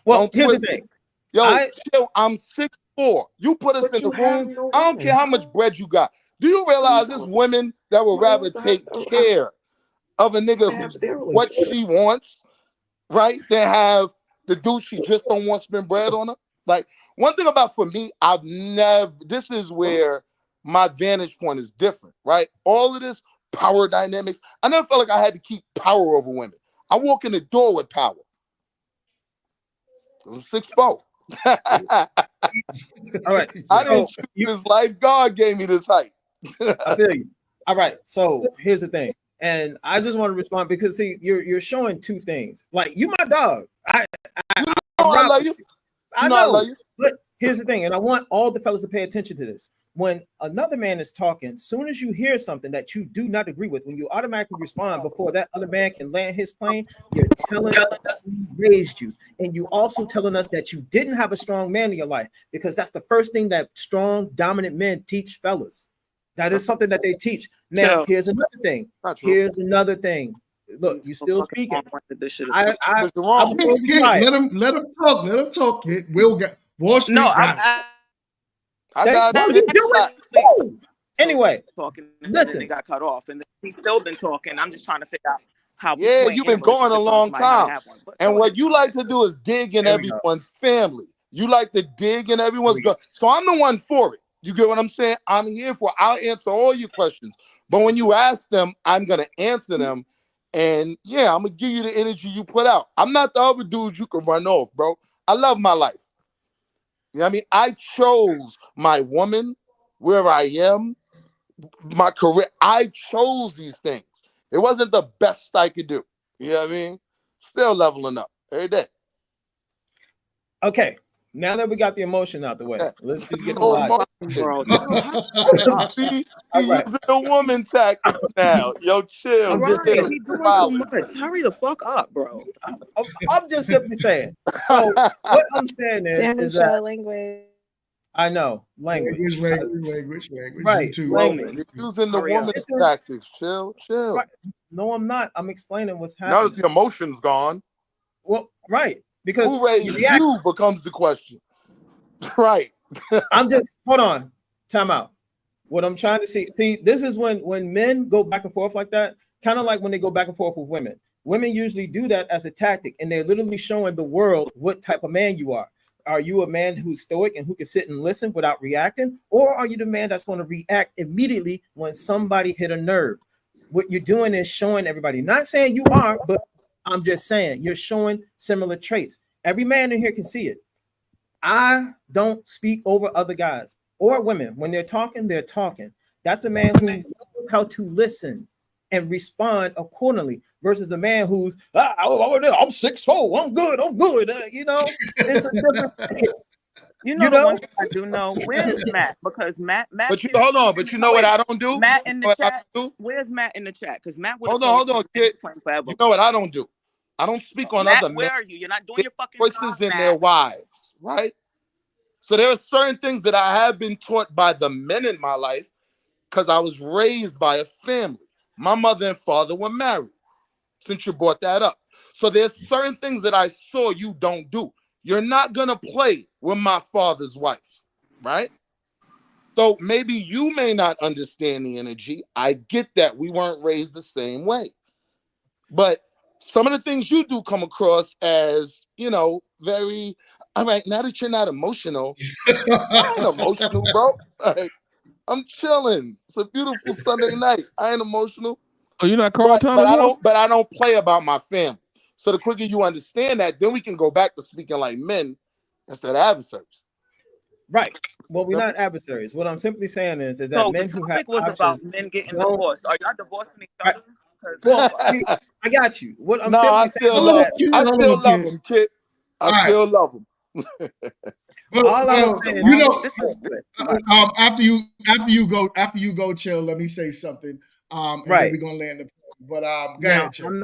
Well, here's the thing. Yo, chill, I'm 6'4". You put us in the room. I don't care how much bread you got. Do you realize there's women that would rather take care of a nigga who's what she wants, right? Than have the dude she just don't want to spend bread on her? Like, one thing about for me, this is where my vantage point is different, right? All of this power dynamics, I never felt like I had to keep power over women. I walk in the door with power. I'm 6'4". All right. I didn't choose this life. God gave me this height. I feel you. All right. So here's the thing. And I just want to respond because see, you're showing two things. Like, you my dog. I love you. I know. I love you. But here's the thing, and I want all the fellas to pay attention to this. When another man is talking, soon as you hear something that you do not agree with, when you automatically respond before that other man can land his plane, you're telling us who raised you. And you also telling us that you didn't have a strong man in your life, because that's the first thing that strong, dominant men teach fellas. That is something that they teach. Now, here's another thing. Here's another thing. Look, you still speaking. I was going to be quiet. Let him talk. Let him talk. Will got Wall Street. No, I got you doing. Anyway, talking, listen. And then it got cut off, and then he's still been talking. I'm just trying to figure out how. Yeah, you've been going a long time, and what you like to do is dig in everyone's family. You like to dig in everyone's girl. So I'm the one for it. You get what I'm saying? I'm here for it. I'll answer all your questions, but when you ask them, I'm gonna answer them. And yeah, I'm gonna give you the energy you put out. I'm not the other dude you can run off, bro. I love my life. You know what I mean? I chose my woman, where I am, my career. I chose these things. It wasn't the best I could do. You know what I mean? Still leveling up every day. Okay. Now that we got the emotion out the way, let's just get to logic. See, he's using the woman tactics now. Yo, chill. He's doing too much. Hurry the fuck up, bro. I'm just simply saying. So what I'm saying is that language. I know language. Right. You're using the woman tactics. Chill. Right. No, I'm not. I'm explaining what's happening. Now that the emotion's gone. Well, right. Because who raised you becomes the question. Right. I'm just hold on, time out. What I'm trying to see, this is when men go back and forth like that, kind of like when they go back and forth with women. Women usually do that as a tactic, and they're literally showing the world what type of man you are. Are you a man who's stoic and who can sit and listen without reacting, or are you the man that's going to react immediately when somebody hit a nerve? What you're doing is showing everybody. Not saying you are, but I'm just saying you're showing similar traits. Every man in here can see it. I don't speak over other guys or women. When they're talking, they're talking. That's a man who knows how to listen and respond accordingly versus the man who's I'm 6'4", I'm good, you know, it's a different thing. You know the one thing I do know. Where's Matt? Because Matt. But you hold on. But you know what I don't do? Matt in You know the what I chat. don't do? Where's Matt in the chat? Because Matt would have Hold on, kid. forever. You know what I don't do? I don't speak on Matt, other men. where are you? You're not doing your fucking choices job, in their wives, right? So there are certain things that I have been taught by the men in my life because I was raised by a family. My mother and father were married, since you brought that up. So there's certain things that I saw you don't do. You're not going to play with my father's wife, right? So maybe you may not understand the energy. I get that we weren't raised the same way. But some of the things you do come across as, you know, very, all right, now that you're not emotional, I ain't emotional, bro. Like, I'm chilling. It's a beautiful Sunday night. I ain't emotional. Oh, you're not Carl Thomas? But I don't play about my family. So the quicker you understand that, then we can go back to speaking like men instead of adversaries. Right. Well, we're not adversaries. What I'm simply saying is that so men the who have topic was options about men getting divorced. Are y'all divorcing each other? Well, I got you. What I'm No, simply I saying still is love. that I still love him, kid. I still love him. All I was saying, you know, after you go, chill. Let me say something. And then we're gonna land the. But go now ahead, chill.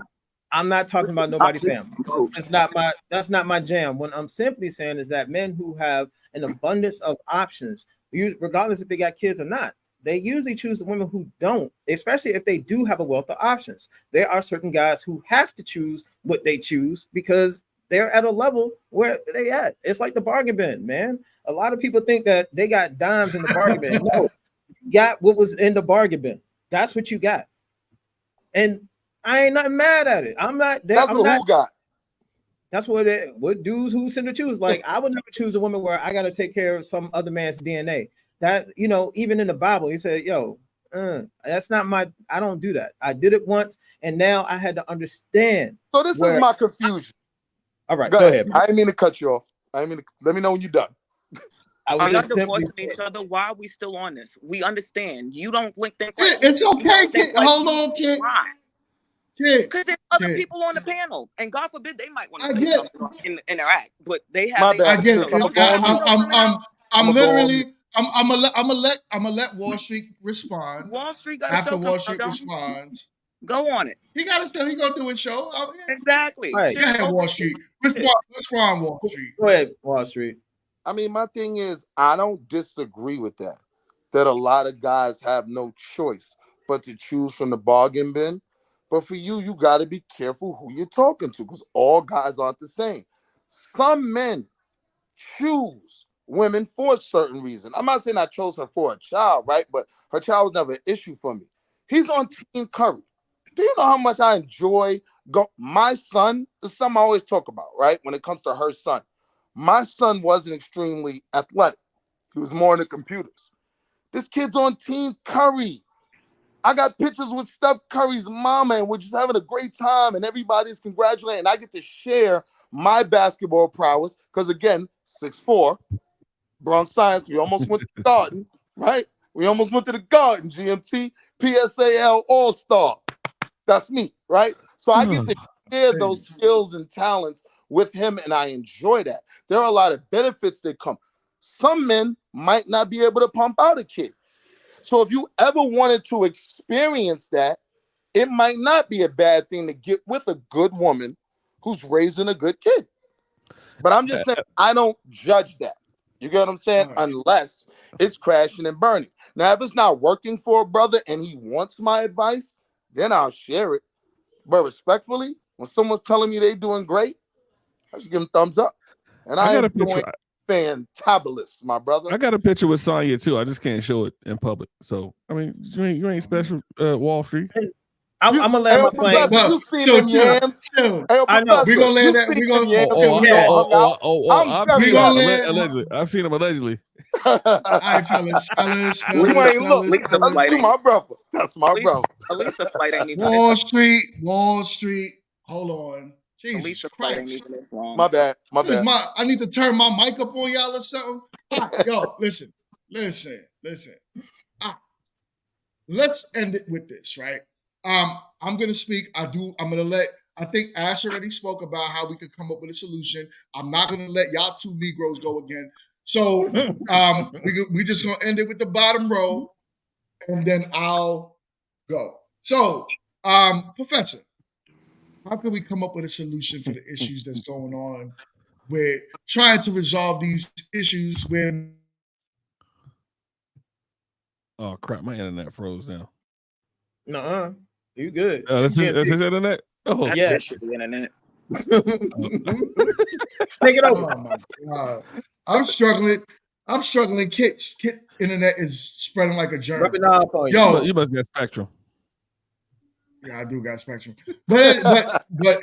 I'm not talking about nobody's family. That's not my jam. What I'm simply saying is that men who have an abundance of options, regardless if they got kids or not, they usually choose the women who don't, especially if they do have a wealth of options. There are certain guys who have to choose what they choose because they're at a level where they at. It's like the bargain bin, man. A lot of people think that they got dimes in the bargain bin. No, you got what was in the bargain bin. That's what you got. And I ain't not mad at it. I'm not there. That's who got. That's what dudes who send to choose. Like I would never choose a woman where I got to take care of some other man's DNA. That, you know, even in the Bible, he said, "Yo, that's not my. I don't do that. I did it once, and now I had to understand." So this is my confusion. All right, go ahead. Man. I didn't mean to cut you off. Let me know when you're done. Are y'all divorcing each other? Why are we still on this? We understand. You don't think like it's okay, kid. Hold on, kid. Why? Because there's other people on the panel, and God forbid they might want to say something or interact, but they have. My bad. I get it. I'm literally. I'm gonna let Wall Street respond. Wall Street got a after show. Wall Street responds. Go on it. He got a show. He gonna do a show. Exactly. Right. Go ahead, Wall Street. Respond, Wall Street. Go ahead, Wall Street. I mean, my thing is, I don't disagree with that. That a lot of guys have no choice but to choose from the bargain bin. But for you, you got to be careful who you're talking to because all guys aren't the same. Some men choose women for a certain reason. I'm not saying I chose her for a child, right? But her child was never an issue for me. He's on Team Curry. Do you know how much I enjoy my son? This is something I always talk about, right? When it comes to her son. My son wasn't extremely athletic. He was more into computers. This kid's on Team Curry. I got pictures with Steph Curry's mama, and we're just having a great time, and everybody's congratulating. I get to share my basketball prowess because, again, 6'4", Bronx Science, we almost went to the Garden, right? We almost went to the Garden, GMT, PSAL All-Star. That's me, right? So I get to share those skills and talents with him, and I enjoy that. There are a lot of benefits that come. Some men might not be able to pump out a kid. So if you ever wanted to experience that, it might not be a bad thing to get with a good woman who's raising a good kid. But I'm just saying, I don't judge that. You get what I'm saying? Unless it's crashing and burning. Now, if it's not working for a brother and he wants my advice, then I'll share it. But respectfully, when someone's telling me they're doing great, I just give him thumbs up. And I got a am doing picture. fantabulous, my brother. I got a picture with Sonya too. I just can't show it in public. So I mean, you ain't special, Wall Street. I'm gonna land my plane. Professor, you seen them yams? Hey, I know. Professor, We're gonna land you that. seen We're them gonna. yams and we all hung out. I'm I've very seen happy. him allegedly. I've seen him allegedly. All right, fellas. You ain't look. That's my brother. That's my brother. At least the flight ain't even Wall Street. Hold on. Jesus flight ain't Christ. even this long. My bad. I need to turn my mic up on y'all or something. Yo, listen. Let's end it with this, right? I'm gonna speak. I think Ash already spoke about how we could come up with a solution. I'm not gonna let y'all two Negroes go again. So we just gonna end it with the bottom row, and then I'll go. So, Professor, how can we come up with a solution for the issues that's going on with trying to resolve these issues when? Oh crap! My internet froze now. Nuh-uh. You good? That's his internet. Oh yeah, the internet. Take it over. Oh my God! I'm struggling. Kit internet is spreading like a germ. Rubbing off on you. Yo, you must get Spectrum. Yeah, I do got Spectrum. But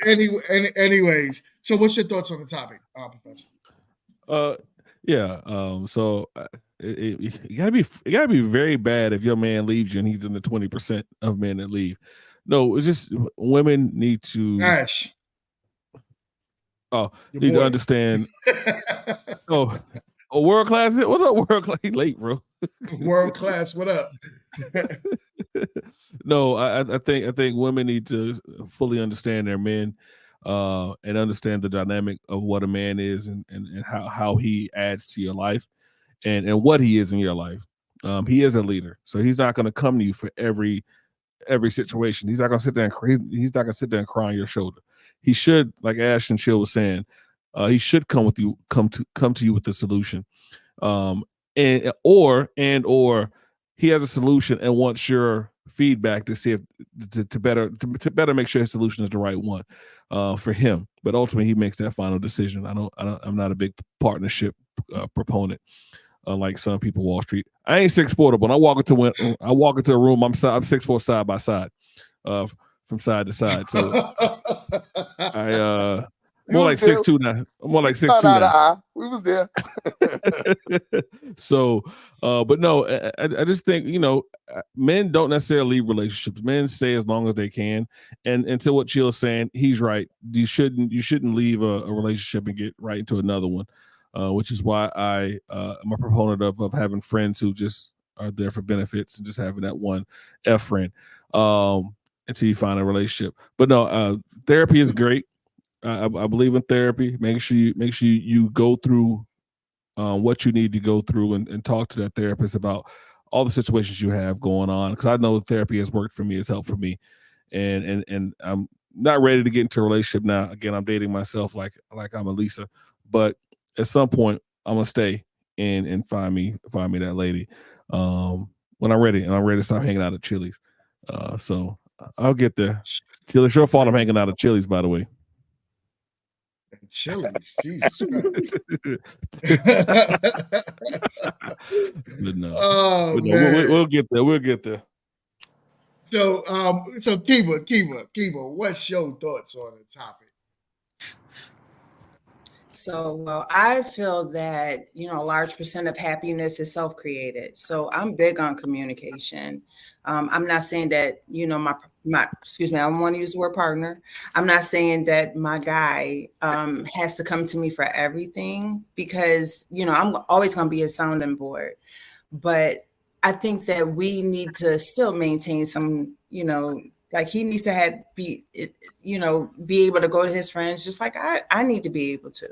anyways. So, what's your thoughts on the topic, Professor? So it gotta be very bad if your man leaves you and he's in the 20% of men that leave. No, it's just women need to Ash. Need to understand. World class. What's up, world class? He late, bro. World class. What up? No, I think women need to fully understand their men, and understand the dynamic of what a man is and how he adds to your life, and what he is in your life. He is a leader, so he's not going to come to you for every situation. He's not going to sit there and he's not going to sit there and cry on your shoulder. He should, like Ash and Chill was saying, he should come to you with the solution, or he has a solution and wants your feedback to see if to better make sure his solution is the right one for him. But ultimately, he makes that final decision. I'm not a big partnership proponent, unlike some people Wall Street. I ain't 6'4", but when I walk into a room, I'm 6'4" side by side, from side to side. So I more like 6'2" now. More like 6'2" now. We was there. So, but no, I just think, men don't necessarily leave relationships. Men stay as long as they can. And to what Chill's saying, he's right. You shouldn't leave a relationship and get right into another one, which is why I'm a proponent of having friends who just are there for benefits and just having that one F friend until you find a relationship. But no, therapy is great. I believe in therapy. Make sure you go through what you need to go through and talk to that therapist about all the situations you have going on. Because I know therapy has worked for me, has helped for me, and I'm not ready to get into a relationship now. Again, I'm dating myself like I'm a Lisa, but at some point I'm gonna stay and find me that lady when I'm ready, and I'm ready to stop hanging out at Chili's. So I'll get there. It's your fault I'm hanging out at Chili's, by the way. Chili's, Jesus Christ. But no, man. We'll get there. We'll get there. So, Kiba, what's your thoughts on the topic? So, well, I feel that, a large percent of happiness is self-created. So I'm big on communication. I'm not saying that, excuse me, I don't want to use the word partner. I'm not saying that my guy has to come to me for everything because, I'm always going to be a sounding board. But I think that we need to still maintain some, like he needs to be able to go to his friends just like I need to be able to.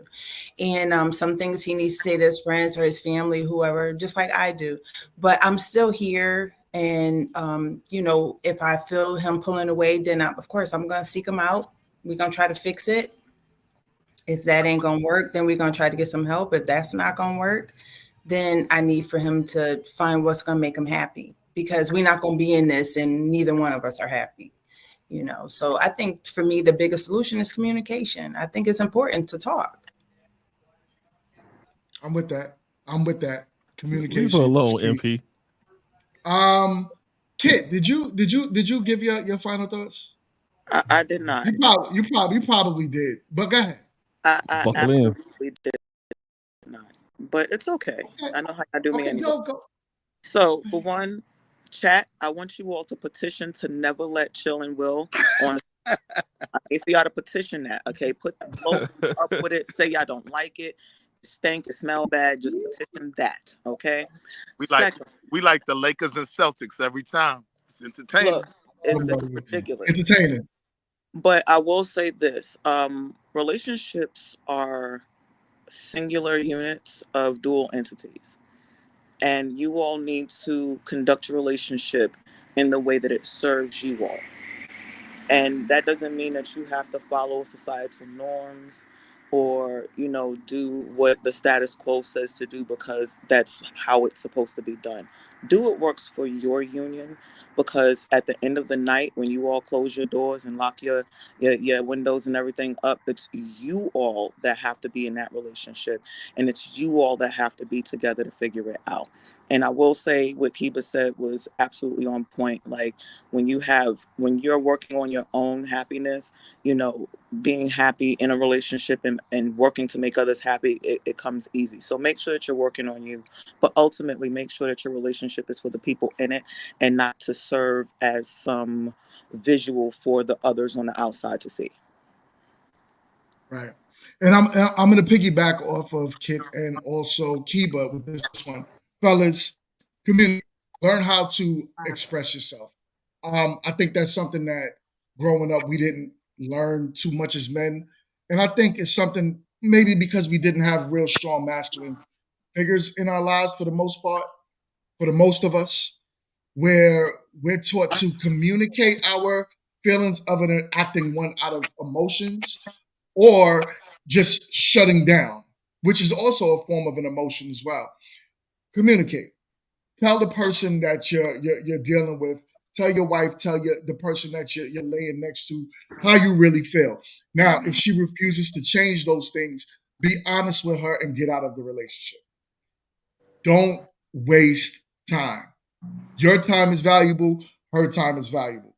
And some things he needs to say to his friends or his family, whoever, just like I do. But I'm still here. And, if I feel him pulling away, then of course I'm going to seek him out. We're going to try to fix it. If that ain't going to work, then we're going to try to get some help. If that's not going to work, then I need for him to find what's going to make him happy, because we're not going to be in this and neither one of us are happy. you know. So I think for me, the biggest solution is communication. I think it's important to talk. I'm with that. Communication. Leave her alone, is key. MP. Kit, did you give your final thoughts? I did not. You probably did, but go ahead. I Buckle in. absolutely did not. But it's okay. I know how I do me Okay, anyway. go. So for one, chat, I want you all to petition to never let Chill and Will on. If you ought to petition that, okay, put blow up with it. Say y'all don't like it, stink, it smell bad. Just petition that, okay. We like the Lakers and Celtics every time. It's entertaining. Look, it's ridiculous. Entertaining. But I will say this: relationships are singular units of dual entities, and you all need to conduct your relationship in the way that it serves you all. And that doesn't mean that you have to follow societal norms or, you know, do what the status quo says to do because that's how it's supposed to be done. Do what works for your union, because at the end of the night, when you all close your doors and lock your windows and everything up, it's you all that have to be in that relationship, and it's you all that have to be together to figure it out. And I will say what Kiba said was absolutely on point. Like when you're working on your own happiness, you know, being happy in a relationship and working to make others happy, it comes easy. So make sure that you're working on you, but ultimately make sure that your relationship is for the people in it and not to serve as some visual for the others on the outside to see. Right. And I'm going to piggyback off of Kit and also Kiba with this one. Fellas, community, learn how to express yourself. I think that's something that growing up we didn't learn too much as men. And I think it's something maybe because we didn't have real strong masculine figures in our lives for the most part, for the most of us, where we're taught to communicate our feelings other than acting one out of emotions or just shutting down, which is also a form of an emotion as well. Communicate. Tell the person that you're dealing with. Tell your wife. Tell the person that you're laying next to how you really feel. Now, if she refuses to change those things, be honest with her and get out of the relationship. Don't waste time. Your time is valuable. Her time is valuable.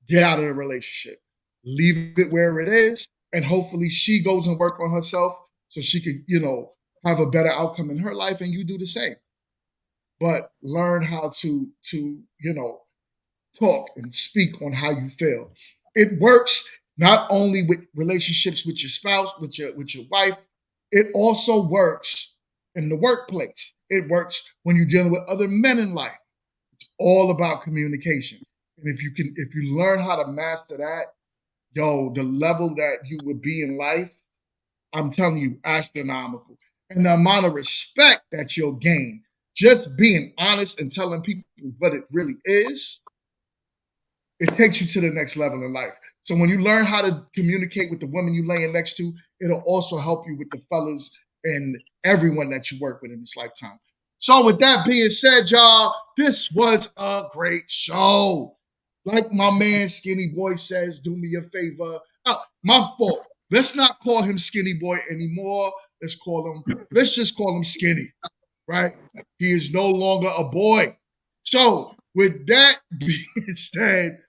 Get out of the relationship. Leave it where it is, and hopefully she goes and work on herself so she could, have a better outcome in her life, and you do the same. But learn how to talk and speak on how you feel. It works not only with relationships with your spouse, with your wife. It also works in the workplace. It works when you're dealing with other men in life. It's all about communication. And if you learn how to master that, the level that you would be in life, I'm telling you, astronomical. And the amount of respect that you'll gain just being honest and telling people what it really is, it takes you to the next level in life. So when you learn how to communicate with the women you're laying next to, it'll also help you with the fellas and everyone that you work with in this lifetime. So with that being said, y'all, this was a great show. Like my man Skinny Boy says, do me a favor. Oh, my fault. Let's not call him Skinny Boy anymore. Let's just call him Skinny, right? He is no longer a boy. So with that being said,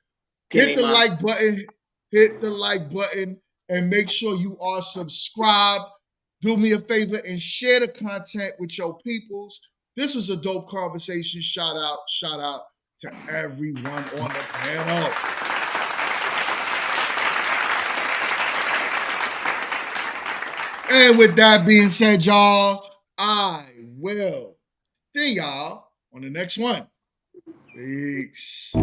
hit the like button, and make sure you are subscribed. Do me a favor and share the content with your peoples. This was a dope conversation. Shout out to everyone on the panel. And with that being said, y'all, I will see y'all on the next one. Peace.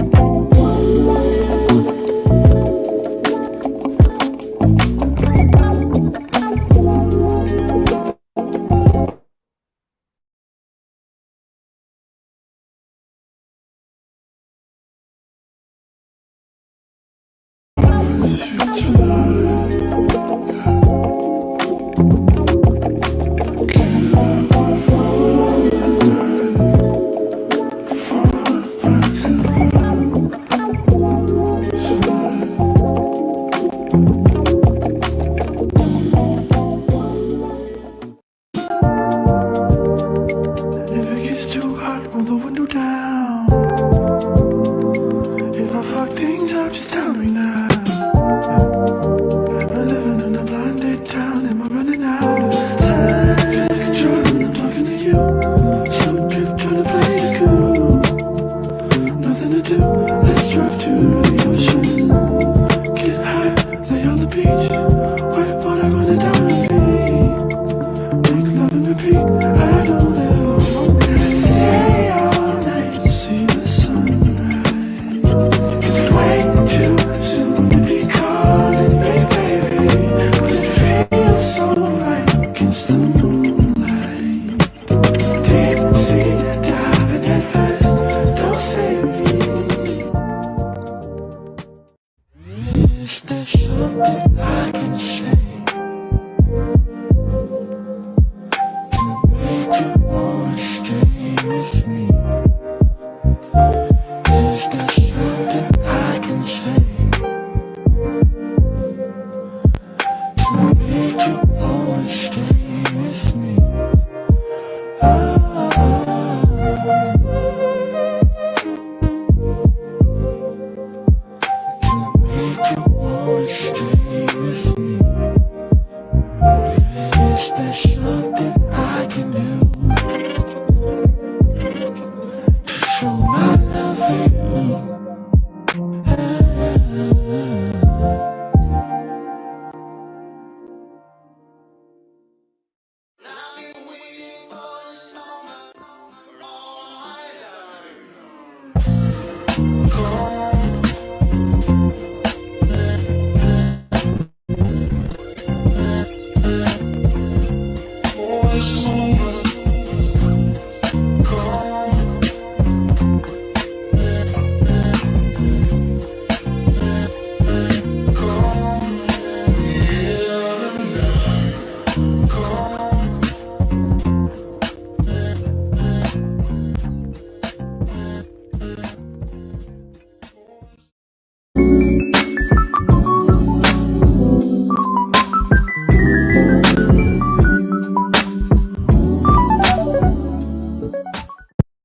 Is there something I can say?